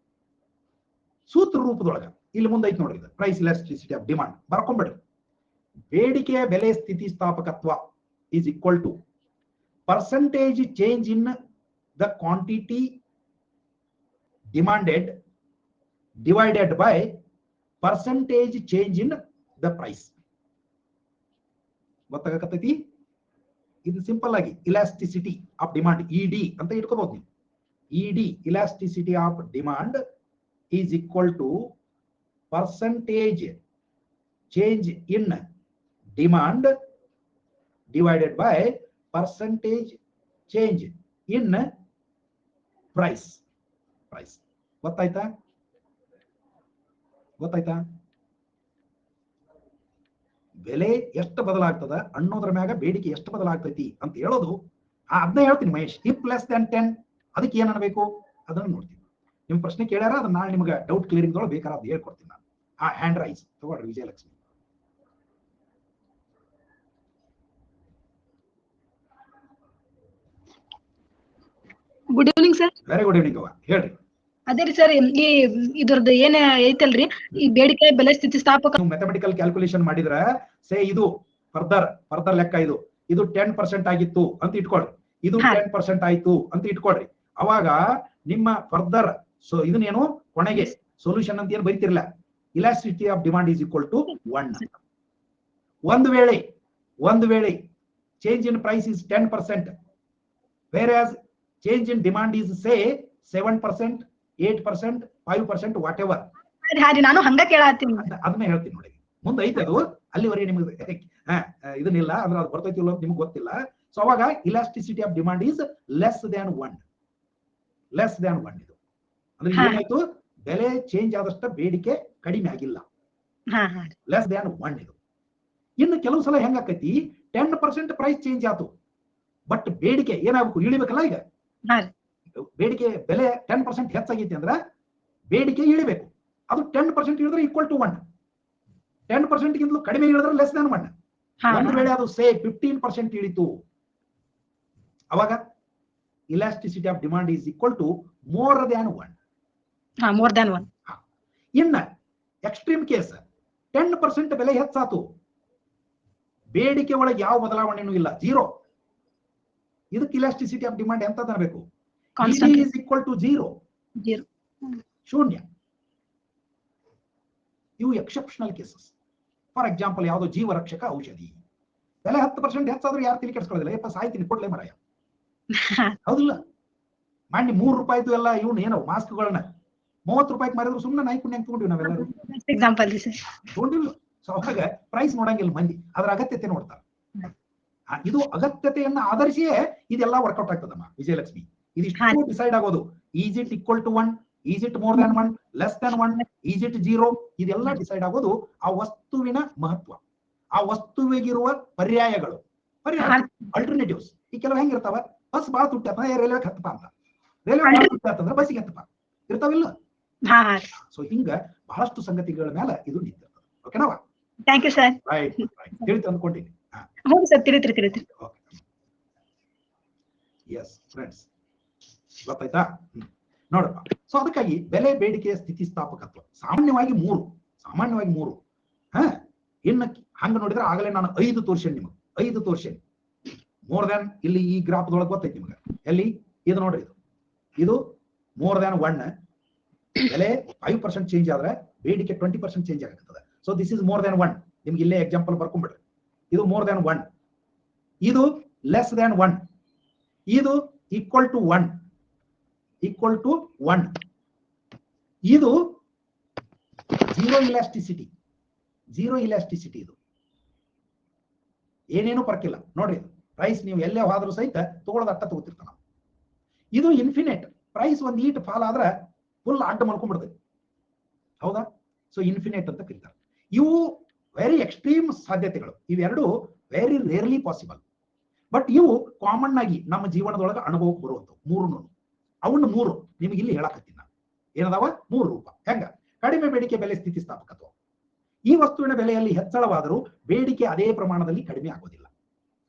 ಸೂತ್ರ ರೂಪದೊಳಗ ಇಲ್ಲಿ ಮುಂದೆ ಐತಿ ನೋಡ್ರಿ, ಪ್ರೈಸ್ ಇಲಾಸ್ಟಿಸಿಟಿ ಆಫ್ ಡಿಮಾಂಡ್ ಬರ್ಕೊಂಡ್ಬಿಡ್ರಿ. ಬೇಡಿಕೆಯ ಬೆಲೆ ಸ್ಥಿತಿಸ್ಥಾಪಕತ್ವ is equal to percentage change in the quantity demanded divided by percentage change in the price. ಗೊತ್ತಾಗಕತ್ತೈತಿ? ಇದು ಸಿಂಪಲ್ ಆಗಿ ಇಲಾಸ್ಟಿಸಿಟಿ ಆಫ್ ಡಿಮಾಂಡ್ ED ಅಂತ ಇಟ್ಕೋಬಹುದು ನೀವು. ED elasticity of demand is equal to percentage change in demand divided by percentage change in price. ಗೊತ್ತಾಯ್ತಾ? ಬೆಲೆ ಎಷ್ಟು ಬದಲಾಗ್ತದ ಅನ್ನೋದ್ರ ಮ್ಯಾಗ ಬೇಡಿಕೆ ಎಷ್ಟು ಬದಲಾಗ್ತೈತಿ ಅಂತ ಹೇಳೋದು. ಅದನ್ನ ಹೇಳ್ತೀನಿ ಮಹೇಶ್. ಇಫ್ ಲೆಸ್ ದನ್ 10 ಅದಕ್ಕೆ ಏನ್ ಅನ್ಬೇಕು ಅದನ್ನ ನೋಡ್ತೀನಿ. ನಿಮ್ ಪ್ರಶ್ನೆ ಕೇಳ್ಯಾರ, ಅದನ್ನ ನಾಳೆ ನಿಮ್ಗೆ ಡೌಟ್ ಕ್ಲಿಯರಿಂಗ್ ದೊಳಗೆ ಬೇಕಾದ್ರೆ ಅದು ಹೇಳ್ಕೊಡ್ತೀನಿ ನಾನು. ಹ್ಯಾಂಡ್ ರೈಸ್ ತಗೊಳ್ರಿ Vijayalakshmi. Good evening sir. Very good evening. ಹೇಳ್ರಿ. ಅದೇ ರೀ ಸರ್, ಈ ಇದ್ರದ್ದು ಏನ್ ಐತಲ್ರಿ, ಈ ಬೇಡಿಕೆ ಬೆಲೆ ಸ್ಥಿತಿಸ್ಥಾಪಕ ಮ್ಯಾಥಮೆಟಿಕಲ್ ಕ್ಯಾಲ್ಕುಲೇಷನ್ ಮಾಡಿದ್ರ ಸೇ ಇದು ಫರ್ದರ್ ಲೆಕ್ಕ ಇದು 10% ಆಗಿತ್ತು ಅಂತ ಇಟ್ಕೊಳ್ರಿ, ಇದು 10% ಆಯ್ತು ಅಂತ ಇಟ್ಕೊಳ್ರಿ. ಅವಾಗ ನಿಮ್ಮ ಫರ್ದರ್ ಇದನ್ನೇನು ಕೊನೆಗೆ ಸೊಲ್ಯೂಷನ್ ಅಂತ ಏನು ಬರೀತಿರ್ಲ, elasticity of demand is equal to 1. ಒಂದು ವೇಳೆ change in price is 10%, whereas change in demand is say 7%, 8%, 5%, whatever. ನಾನು ಹಂಗ ಕೇಳಾತೀನಿ, ಅದನ್ನ ಹೇಳ್ತೀನಿ ನೋಡಿ. ಮುಂದೆ ಐತೆ ಅದು, ಅಲ್ಲಿವರೆಗೆ ನಿಮ್ಗೆ ಇದನ್ನಿಲ್ಲ ಅಂದ್ರೆ ಅದು ಬರ್ತೈತಿಲ್ಲ ಅಂತ ನಿಮ್ಗೆ ಗೊತ್ತಿಲ್ಲ. ಸೊ ಅವಾಗ elasticity of demand is less than 1. ಇದು ಅಂದ್ರೆ ಏನಾಯ್ತು? ಬೆಲೆ ಚೇಂಜ್ ಆದಷ್ಟ ಬೇಡಿಕೆ ಕಡಿಮೆ ಆಗಿಲ್ಲ, ಲೆಸ್ ದ್ಯಾನ್ 1 ಇದು. ಇನ್ನು ಕೆಲವು ಸಲ ಹೆಂಗಾಕೈತಿ, 10% ಪ್ರೈಸ್ ಚೇಂಜ್ ಆಯ್ತು, ಬಟ್ ಬೇಡಿಕೆ ಏನಾಗಬೇಕು? ಇಳಿಬೇಕಲ್ಲ. ಈಗ ಬೇಡಿಕೆ ಬೆಲೆ 10% ಹೆಚ್ಚಾಗೈತಿ ಅಂದ್ರೆ ಬೇಡಿಕೆ ಇಳಿಬೇಕು. ಅದು 10% ಇಳಿದ್ರೆ ಈಕ್ವಲ್ ಟು 1, 10% ಗಿಂತಲೂ ಕಡಿಮೆ ಇಳಿದ್ರೆ ಲೆಸ್ ದ್ಯಾನ್ 1. ಒಂದು ವೇಳೆ ಅದು ಸೇ 15% ಇಳಿತು, ಅವಾಗ elasticity of demand is equal to more than 1. ಇನ್ನ ಎಕ್ಸ್ಟ್ರೀಮ್ ಕೇಸ್ 10% ಬೆಲೆ ಹೆಚ್ಚಾತು, ಬೇಡಿಕೆ ಒಳಗೆ ಯಾವ ಬದಲಾವಣೆನೂ ಇಲ್ಲ, 0. ಇದಕ್ಕೆ ಇಲಾಸ್ಟಿಸಿಟಿ ಆಫ್ ಡಿಮಾಂಡ್ ಎಂತ ತರಬೇಕು? ED is equal to 0. ಶೂನ್ಯ. ಇವು ಎಕ್ಸೆಪ್ಷನಲ್ ಕೇಸಸ್. ಫಾರ್ ಎಕ್ಸಾಂಪಲ್, ಯಾವುದೋ ಜೀವರಕ್ಷಕ ಔಷಧಿ ಬೆಲೆ 10% ಹೆಚ್ಚಾದ್ರೂ ಯಾರು ತಿಳಿ ಕೆಡಿಸ್ಕೊಳ್ಳೋದಿಲ್ಲ, ಯಪ್ಪ ಸಾಯ್ತೀನಿ ಕೊಡ್ಲೆ ಮರಾಯ, ಹೌದಿಲ್ಲ? ಮಾಡಿ 3 ರೂಪಾಯಿದು ಎಲ್ಲ ಇವನು ಏನೋ ಮಾಸ್ಕ್ಗಳನ್ನ 30 ರೂಪಾಯಿಗೆ ಮಾರಿದ್ರು ಸುಮ್ಮನೆ ನಾಯಿ ಪುಣ್ಯ ತಗೊಂಡಿವಿ ನಾವೆಲ್ಲರೂ. ತಗೊಂಡಿಲ್ಲ. ಸೊ ಅವಾಗ ಪ್ರೈಸ್ ನೋಡಂಗಿಲ್ಲ ಮಂದಿ, ಅದ್ರ ಅಗತ್ಯತೆ ನೋಡ್ತಾರೆ. ಇದು ಅಗತ್ಯತೆಯನ್ನ ಆಧರಿಸಿಯೇ ಇದೆಲ್ಲ ವರ್ಕೌಟ್ ಆಗ್ತದಮ್ಮ ವಿಜಯಲಕ್ಷ್ಮಿ. ಇದಿಷ್ಟು ಡಿಸೈಡ್ ಆಗೋದು. Is it equal to 1, is it more than 1, less than 1, is it 0, ಇದೆಲ್ಲ ಡಿಸೈಡ್ ಆಗೋದು ಆ ವಸ್ತುವಿನ ಮಹತ್ವ, ಆ ವಸ್ತುವಿಗಿರುವ ಪರ್ಯಾಯಗಳು, ಅಲ್ಟರ್ನೇಟಿವ್ಸ್. ಈ ಕೆಲವು ಹೆಂಗಿರ್ತಾವ? ಬಸ್ ಬಾಳ ತುಟ್ಟ ರೈಲ್ವೆ ಹತ್ತಪ್ಪ ಅಂತ, ರೈಲ್ವೆ ಬಾಳ ತುಟ್ಟ ಅಂತಂದ್ರೆ ಬಸ್ಸಿಗೆ ಹತ್ತಪ್ಪ ಇರ್ತಾವಿಲ್ಲ. ಸೊ ಹಿಂಗ ಬಹಳಷ್ಟು ಸಂಗತಿಗಳ ಮೇಲೆ ಇದು ನಿಂತಿರ್ತದೆ. ಓಕೆನವಾ? Thank you sir. ರೈಟ್, ತಿಳಿತು ಅಂದ್ಕೊಂಡಿನಿ. ಹೌದು ಸರ್, ತಿಳಿತ್ರಿ. ಎಸ್ ಫ್ರೆಂಡ್ಸ್, ಗೊತ್ತಾಯ್ತಾ? ನೋಡಪ್ಪ. ಸೊ ಅದಕ್ಕಾಗಿ ಬೆಲೆ ಬೇಡಿಕೆಯ ಸ್ಥಿತಿಸ್ಥಾಪಕತ್ವ ಸಾಮಾನ್ಯವಾಗಿ ಮೂರು. ಇನ್ನು ಹಂಗ ನೋಡಿದ್ರೆ ಆಗಲೇ ನಾನು 5 ತೋರಿಸೇನೆ ನಿಮಗೆ. 5 ತೋರ್ಸೇನಿ. ಮೋರ್ ದ್ಯಾನ್ ಇಲ್ಲಿ ಈ ಗ್ರಾಫ್ದೊಳಗೆ ಗೊತ್ತೈತಿ ನಿಮ್ಗೆ. ಎಲ್ಲಿ ಇದು ನೋಡ್ರಿ, ಇದು ಮೋರ್ ದ್ಯಾನ್ 1 ಬೆಲೆ 5% ಚೇಂಜ್ ಆದ್ರೆ ಬೇಡಿಕೆ 20% ಚೇಂಜ್ ಆಗುತ್ತದೆ. So this is more than 1. ನಿಮ್ಗೆ ಇಲ್ಲೇ ಎಕ್ಸಾಂಪಲ್ ಬರ್ಕೊಂಡ್ಬಿಡ್ರಿ. ಇದು ಮೋರ್ ದ್ಯಾನ್ 1, ಇದು ಲೆಸ್ ದ್ಯಾನ್ 1, ಇದು ಈಕ್ವಲ್ ಟು 1, ಇದು ಝೀರೋ ಇಲಾಸ್ಟಿಸಿಟಿ. ಇದು ಏನೇನು ಪರ್ಕಿಲ್ಲ ನೋಡ್ರಿ. ಪ್ರೈಸ್ ನೀವು ಎಲ್ಲೇ ಹೋದ್ರೂ ಸಹಿತ ತಗೊಳ್ಳೋದು ಅಟ್ಟ ತಗೋತಿರ್ತಾನ. ಇದು ಇನ್ಫಿನಿಟ್. ಪ್ರೈಸ್ ಒಂದ್ ಈಟ್ ಫಾಲ್ ಆದ್ರೆ ಫುಲ್ ಅಡ್ಡ ಮಾಡ್ಕೊಂಡ್ಬಿಡ್ತದೆ, ಹೌದಾ? ಸೊ ಇನ್ಫಿನಿಟ್ ಅಂತ ಕರೀತಾರೆ. ಇವು ವೆರಿ ಎಕ್ಸ್ಟ್ರೀಮ್ ಸಾಧ್ಯತೆಗಳು. ಇವೆರಡು ವೆರಿ ರೇರ್ಲಿ ಪಾಸಿಬಲ್. ಬಟ್ ಇವು ಕಾಮನ್ ಆಗಿ ನಮ್ಮ ಜೀವನದೊಳಗೆ ಅನುಭವಕ್ಕೆ ಬರುವಂಥವು. ಅವನ್ನ 3 ನಿಮಗೆ ಇಲ್ಲಿ ಹೇಳಕತ್ತೀನಿ ನಾನು. ಏನದಾವ? 3 ರೂಪ. ಹೆಂಗ? ಕಡಿಮೆ ಬೇಡಿಕೆ ಬೆಲೆ ಸ್ಥಿತಿಸ್ಥಾಪಕತ್ವ. ಈ ವಸ್ತುವಿನ ಬೆಲೆಯಲ್ಲಿ ಹೆಚ್ಚಳವಾದರೂ ಬೇಡಿಕೆ ಅದೇ ಪ್ರಮಾಣದಲ್ಲಿ ಕಡಿಮೆ ಆಗೋದಿಲ್ಲ.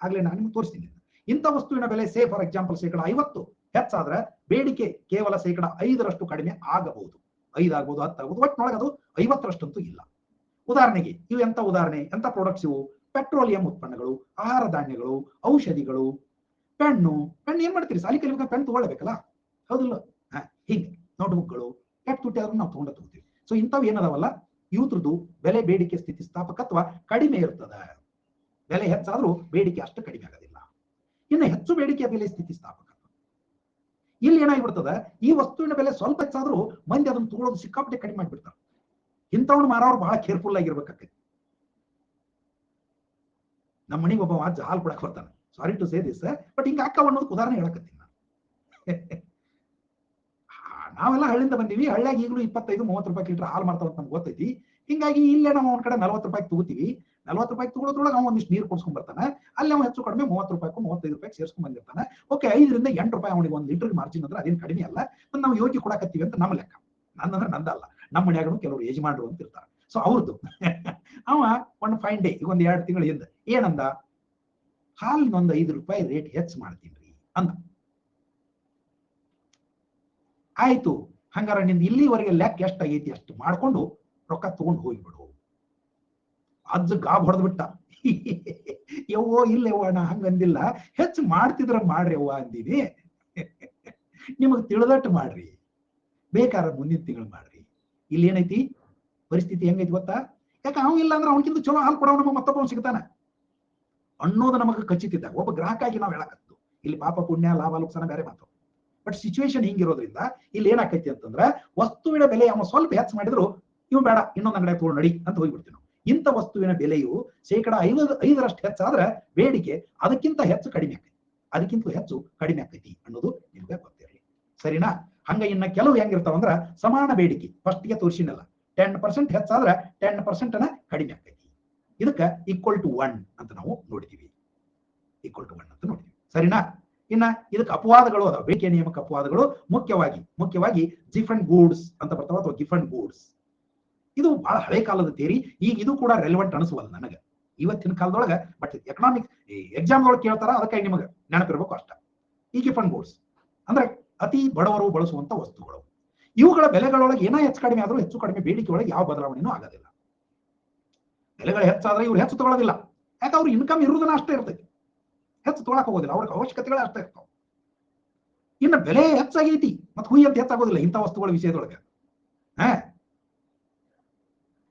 ಆಗ್ಲೇ ನಾನು ನಿಮ್ಗೆ ತೋರಿಸ್ತೀನಿ. ಇಂಥ ವಸ್ತುವಿನ ಬೆಲೆ ಫಾರ್ ಎಕ್ಸಾಂಪಲ್ 50% ಹೆಚ್ಚಾದ್ರೆ ಬೇಡಿಕೆ ಕೇವಲ 5% ಕಡಿಮೆ ಆಗಬಹುದು. 5 ಆಗ್ಬೋದು, 10 ಆಗ್ಬೋದು, ಒಟ್ಟಿನೊಳಗೆ ಅದು 50ರಷ್ಟಂತೂ ಇಲ್ಲ. ಉದಾಹರಣೆಗೆ ಇವು ಎಂತ ಉದಾಹರಣೆ, ಎಂತ ಪ್ರಾಡಕ್ಟ್ಸ್ ಇವು? ಪೆಟ್ರೋಲಿಯಂ ಉತ್ಪನ್ನಗಳು, ಆಹಾರ ಧಾನ್ಯಗಳು, ಔಷಧಿಗಳು, ಪೆನ್ ಏನ್ ಮಾಡ್ತೀರಿ? ಸಾಲಿ ಕಲಿಬೇಕು, ಪೆನ್ ತಗೊಳ್ಬೇಕಲ್ಲ, ಹೌದಿಲ್ಲ? ಹಿಂಗೆ ನೋಟ್ಬುಕ್ಗಳು ಕೆಟ್ಟ ತುಟ್ಟಿ ಆದ್ರೂ ನಾವು ತಗೋತೀವಿ. ಸೊ ಇಂಥವು ಏನದಾವಲ್ಲ, ಇವ್ರದ್ದು ಬೆಲೆ ಬೇಡಿಕೆ ಸ್ಥಿತಿಸ್ಥಾಪಕತ್ವ ಕಡಿಮೆ ಇರ್ತದೆ. ಬೆಲೆ ಹೆಚ್ಚಾದ್ರೂ ಬೇಡಿಕೆ ಅಷ್ಟು ಕಡಿಮೆ ಆಗೋದಿಲ್ಲ. ಇನ್ನು ಹೆಚ್ಚು ಬೇಡಿಕೆಯ ಬೆಲೆ ಸ್ಥಿತಿಸ್ಥಾಪಕತ್ವ. ಇಲ್ಲಿ ಏನಾಗ್ಬಿಡ್ತದೆ, ಈ ವಸ್ತುವಿನ ಬೆಲೆ ಸ್ವಲ್ಪ ಹೆಚ್ಚಾದ್ರೂ ಮಂದಿ ಅದನ್ನು ತಗೊಳ್ಳೋದು ಸಿಕ್ಕಾಪಟ್ಟೆ ಕಡಿಮೆ ಮಾಡಿಬಿಡ್ತಾರೆ. ಇಂಥವ್ನು ಮಾರೋರು ಬಹಳ ಕೇರ್ಫುಲ್ ಆಗಿರ್ಬೇಕಾಗ್ತದೆ. ನಮ್ಮ ಮನೆಗೆ ಒಬ್ಬ ಹಾಲು ಕೊಡಕ್ ಬರ್ತಾನೆ. Sorry to say this, but ಹಿಂಗ ಅಕ್ಕ ಅನ್ನೋದಕ್ಕೆ ಉದಾಹರಣೆ ಹೇಳಕತ್ತೀನಿ ನಾನು. ನಾವೆಲ್ಲ ಹಳ್ಳಿಯಿಂದ ಬಂದೀವಿ. ಹಳ್ಳಿಯಾಗ ಈಗಲೂ 25-30 ರೂಪಾಯಿ ಲೀಟರ್ ಹಾಲು ಮಾಡ್ತಾವಂತ ನಮ್ಗೆ ಗೊತ್ತೈತಿ. ಹಿಂಗಾಗಿ ಇಲ್ಲೇ ನಾವು ಒಂದ್ ಕಡೆ 40 ರೂಪಾಯಿ ತಗೋತೀವಿ. 40 ರೂಪಾಯಿ ತಗೊಳೋದ್ರೊಳಗೆ ಅವ್ನು ಒಂದಿಷ್ಟು ನೀರು ಕೊಡ್ಸ್ಕೊಂಡ್ ಬರ್ತಾನೆ. ಅಲ್ಲಿ ಅವ್ನು ಹೆಚ್ಚು ಕಡಿಮೆ 30 ರೂಪಾಯಿ 35 ರೂಪಾಯಿ ಸೇರ್ಸ್ಕೊಂಡ್ ಬಂದಿರ್ತಾನೆ. ಓಕೆ, 5ರಿಂದ 8 ರೂಪಾಯಿ ಅವನಿಗೆ 1 ಲೀಟರ್ ಮಾರ್ಜಿನ್ ಅಂದ್ರೆ ಅದೇನು ಕಡಿಮೆ ಅಲ್ಲ. ನಾವು ಯೋಗಿ ಕೊಡಕತ್ತೀವಿ ಅಂತ ನಮ್ಮ ಲೆಕ್ಕ. ನಂದಂದ್ರೆ ನಂದಲ್ಲ, ನಮ್ಮ ಮನ್ಯಾಗೂ ಕೆಲವರು ಯಜಮಾನರು ಅಂತ ಇರ್ತಾರೆ. ಸೊ ಅವ್ರದ್ದು ಅವ ಒಂದು ಫೈನ್ ಡೇ, ಈಗ 1-2 ತಿಂಗಳ ಹಿಂದೆ ಏನಂದ, ಹಾಲಿನ 5 ರೂಪಾಯಿ ರೇಟ್ ಹೆಚ್ಚು ಮಾಡ್ತೀನಿ ಅಂದ. ಆಯ್ತು, ಹಂಗಾರ ನಿಂದ ಇಲ್ಲಿವರೆಗೆ ಲೆಕ್ಕ ಎಷ್ಟಾಗೈತಿ ಅಷ್ಟು ಮಾಡ್ಕೊಂಡು ರೊಕ್ಕ ತಗೊಂಡು ಹೋಗ್ಬಿಡು. ಅಜ್ಜ ಗಾಬ್ ಹೊಡೆದ್ಬಿಟ್ಟ. ಯವ್ವೋ ಇಲ್ಲವ್ವ, ನಾ ಹಂಗಂದಿಲ್ಲ, ಹೆಚ್ಚು ಮಾಡ್ತಿದ್ರ ಮಾಡ್ರಿ ಅವ್ವ ಅಂದೀನಿ. ನಿಮಗ್ ತಿಳಿದಟ್ಟು ಮಾಡ್ರಿ, ಬೇಕಾದ್ರೆ ಮುಂದಿನ ತಿಂಗಳು ಮಾಡ್ರಿ. ಇಲ್ಲಿ ಏನೈತಿ ಪರಿಸ್ಥಿತಿ, ಹೆಂಗೈತಿ ಗೊತ್ತಾ? ಯಾಕೆ ಅವ್ ಇಲ್ಲ ಅಂದ್ರೆ ಅವನಕ್ಕಿಂತ ಚಲೋ ಹಾಲು ಕೊಡೋ ನಮಗೆ ಮತ್ತೊಬ್ಬ ಸಿಗ್ತಾನ ಅನ್ನೋದು ನಮಗೆ ಖಚಿತಿದ್ದಾಗ ಒಬ್ಬ ಗ್ರಾಹಕ ಆಗಿ ನಾವು ಹೇಳಕತ್ತು. ಇಲ್ಲಿ ಪಾಪ ಪುಣ್ಯ ಲಾಭ ಲುಕ್ಸಾನ ಬೇರೆ ಮಾತು. ಬಟ್ ಸಿಚುವೇಶನ್ ಹಿಂಗಿರೋದ್ರಿಂದ ಇಲ್ಲಿ ಏನಾಕೈತಿ ಅಂತಂದ್ರೆ, ವಸ್ತುವಿನ ಬೆಲೆ ಅವನು ಸ್ವಲ್ಪ ಹೆಚ್ಚು ಮಾಡಿದ್ರು ಇವ್ ಬೇಡ ಇನ್ನೊಂದು ಅಂಗಡಿ ತಗೊಂಡು ನಡಿ ಅಂತ ಹೋಗ್ಬಿಡ್ತೀವಿ ನಾವು. ಇಂಥ ವಸ್ತುವಿನ ಬೆಲೆಯು 5% ಹೆಚ್ಚಾದ್ರೆ ಬೇಡಿಕೆ ಅದಕ್ಕಿಂತ ಹೆಚ್ಚು ಕಡಿಮೆ ಆಕೈತಿ ಅನ್ನೋದು ನಿಮ್ಗೆ ಗೊತ್ತಿರಲಿ. ಸರಿನಾ? ಹಂಗ ಇನ್ನ ಕೆಲವು ಹೆಂಗಿರ್ತಾವಂದ್ರ ಸಮಾನ ಬೇಡಿಕೆ ಫಸ್ಟ್ಗೆ ತೋರಿಸಿನಲ್ಲ, 10% ಹೆಚ್ಚಾದ್ರೆ 10% ಕಡಿಮೆ ಆಕೈತಿ. ಇದಕ್ಕ ಈಕ್ವಲ್ ಟು 1 ಅಂತ ನಾವು ನೋಡ್ತೀವಿ. ಸರಿನಾ? ಇನ್ನ ಇದಕ್ಕೆ ಅಪವಾದಗಳು ಅದಾವ, ಬೇಡಿಕೆ ನಿಯಮಕ್ಕೆ ಅಪವಾದಗಳು. ಮುಖ್ಯವಾಗಿ ಡಿಫರೆಂಟ್ ಗೂಡ್ಸ್ ಅಂತ ಬರ್ತಾವ, ಅಥವಾ ಡಿಫರೆಂಟ್ ಗೂಡ್ಸ್. ಇದು ಬಹಳ ಹಳೆ ಕಾಲದ ಥಿಯರಿ. ಈಗ ಇದು ಕೂಡ ರೆಲೆವೆಂಟ್ ಅನಿಸುವಲ್ಲ ನನಗೆ ಇವತ್ತಿನ ಕಾಲದೊಳಗೆ. ಬಟ್ ಎಕನಾಮಿಕ್ಸ್ ಎಕ್ಸಾಮ್ ಒಳಗೆ ಕೇಳ್ತಾರ, ಅದಕ್ಕಾಗಿ ನಿಮಗೆ ನೆನಪಿರ್ಬೇಕು ಅಷ್ಟ. ಈ ಡಿಫರೆಂಟ್ ಗೂಡ್ಸ್ ಅಂದ್ರೆ ಅತಿ ಬಡವರು ಬಳಸುವಂತ ವಸ್ತುಗಳು. ಇವುಗಳ ಬೆಲೆಗಳೊಳಗೆ ಏನೋ ಹೆಚ್ಚು ಕಡಿಮೆ ಆದ್ರೂ ಹೆಚ್ಚು ಕಡಿಮೆ ಬೇಡಿಕೆ ಒಳಗೆ ಯಾವ ಬದಲಾವಣೆನೂ ಆಗೋದಿಲ್ಲ. ಬೆಲೆಗಳು ಹೆಚ್ಚಾದ್ರೆ ಇವ್ರು ಹೆಚ್ಚು ತಗೊಳ್ಳೋದಿಲ್ಲ. ಯಾಕೆ? ಅವ್ರ ಇನ್ಕಮ್ ಇರುವುದನ್ನ ಅಷ್ಟೇ ಇರ್ತೈತಿ, ಹೆಚ್ಚು ತೊಗೊಳಕ್ ಹೋಗೋದಿಲ್ಲ. ಅವ್ರಿಗೆ ಅವಶ್ಯಕತೆಗಳೇ ಅಷ್ಟೇ ಇರ್ತಾವ. ಇನ್ನು ಬೆಲೆ ಹೆಚ್ಚಾಗೈತಿ ಮತ್ತೆ ಹುಯಿ ಅಂತ ಹೆಚ್ಚಾಗೋದಿಲ್ಲ ಇಂಥ ವಸ್ತುಗಳ ವಿಷಯದೊಳಗೆ.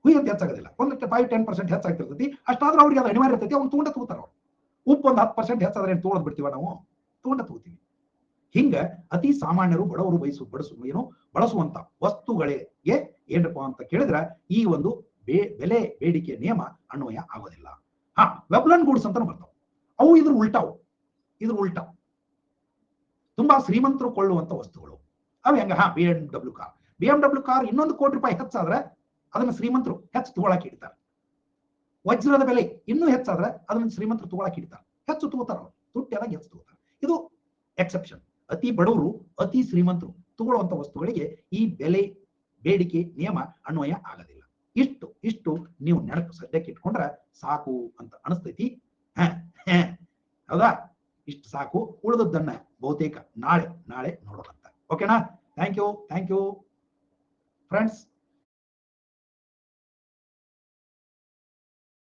ಹುಯಿ ಅಂತ ಹೆಚ್ಚಾಗೋದಿಲ್ಲ. 5-10% ಹೆಚ್ಚಾಗ್ತಿರ್ತೈತಿ. ಅಷ್ಟಾದ್ರೂ ಅವ್ರಿಗೆ ಅದು ಅನಿವಾರ್ಯ ಇರ್ತೈತಿ, ಅವ್ನು ತಗೋತಾರ. ಅವ್ರು ಉಪ್ಪು 10% ಹೆಚ್ಚಾದ್ರೆ ತಗೊಳದ್ ಬಿಡ್ತೀವ ನಾವು? ತಗೋತೀವಿ. ಹಿಂಗ ಅತಿ ಸಾಮಾನ್ಯರು ಬಡವರು ಬಳಸುವಂತ ವಸ್ತುಗಳಿಗೆ ಏನಪ್ಪಾ ಅಂತ ಕೇಳಿದ್ರೆ ಈ ಒಂದು ಬೆಲೆ ಬೇಡಿಕೆ ನಿಯಮ ಅನ್ವಯ ಆಗೋದಿಲ್ಲ. ವೆಬ್ಲನ್ ಗೂಡ್ಸ್ ಅಂತ ಬರ್ತಾವ. ಅವು ಇದ್ರ ಉಲ್ಟಾ ತುಂಬಾ ಶ್ರೀಮಂತರು ಕೊಳ್ಳುವಂತ ವಸ್ತುಗಳು. ಅವು ಹೆಂಗ? BMW ಕಾರ್ 1 ಕೋಟಿ ರೂಪಾಯಿ ಹೆಚ್ಚಾದ್ರೆ ಅದನ್ನ ಶ್ರೀಮಂತರು ಹೆಚ್ಚು ತಗೊಳಕ್ ಇಡ್ತಾರೆ. ವಜ್ರದ ಬೆಲೆ ಇನ್ನೂ ಹೆಚ್ಚಾದ್ರೆ ಅದನ್ನ ಶ್ರೀಮಂತರು ತಗೊಳಕ್ ಇಡ್ತಾರೆ, ಹೆಚ್ಚು ತಗೋತಾರ. ತುಟ್ಟಿಯಾದಾಗ ಹೆಚ್ಚು ತಗೋತಾರೆ. ಇದು ಎಕ್ಸೆಪ್ಷನ್. ಅತಿ ಬಡವರು ಅತಿ ಶ್ರೀಮಂತರು ತಗೊಳ್ಳುವಂತ ವಸ್ತುಗಳಿಗೆ ಈ ಬೆಲೆ ಬೇಡಿಕೆ ನಿಯಮ ಅನ್ವಯ ಆಗೋದಿಲ್ಲ. ಇಷ್ಟು ನೀವು ನೆನಪು ಸದ್ಯಕ್ಕೆ ಇಟ್ಕೊಂಡ್ರೆ ಸಾಕು ಅಂತ ಅನಿಸ್ತೈತಿ. ಹೌದಾ? ಇಷ್ಟು ಸಾಕು. ಉಳಿದದ್ದನ್ನ ಬಹುತೇಕ ನಾಳೆ ನೋಡೋದಂತ. ಓಕೆನಾ? Thank you friends.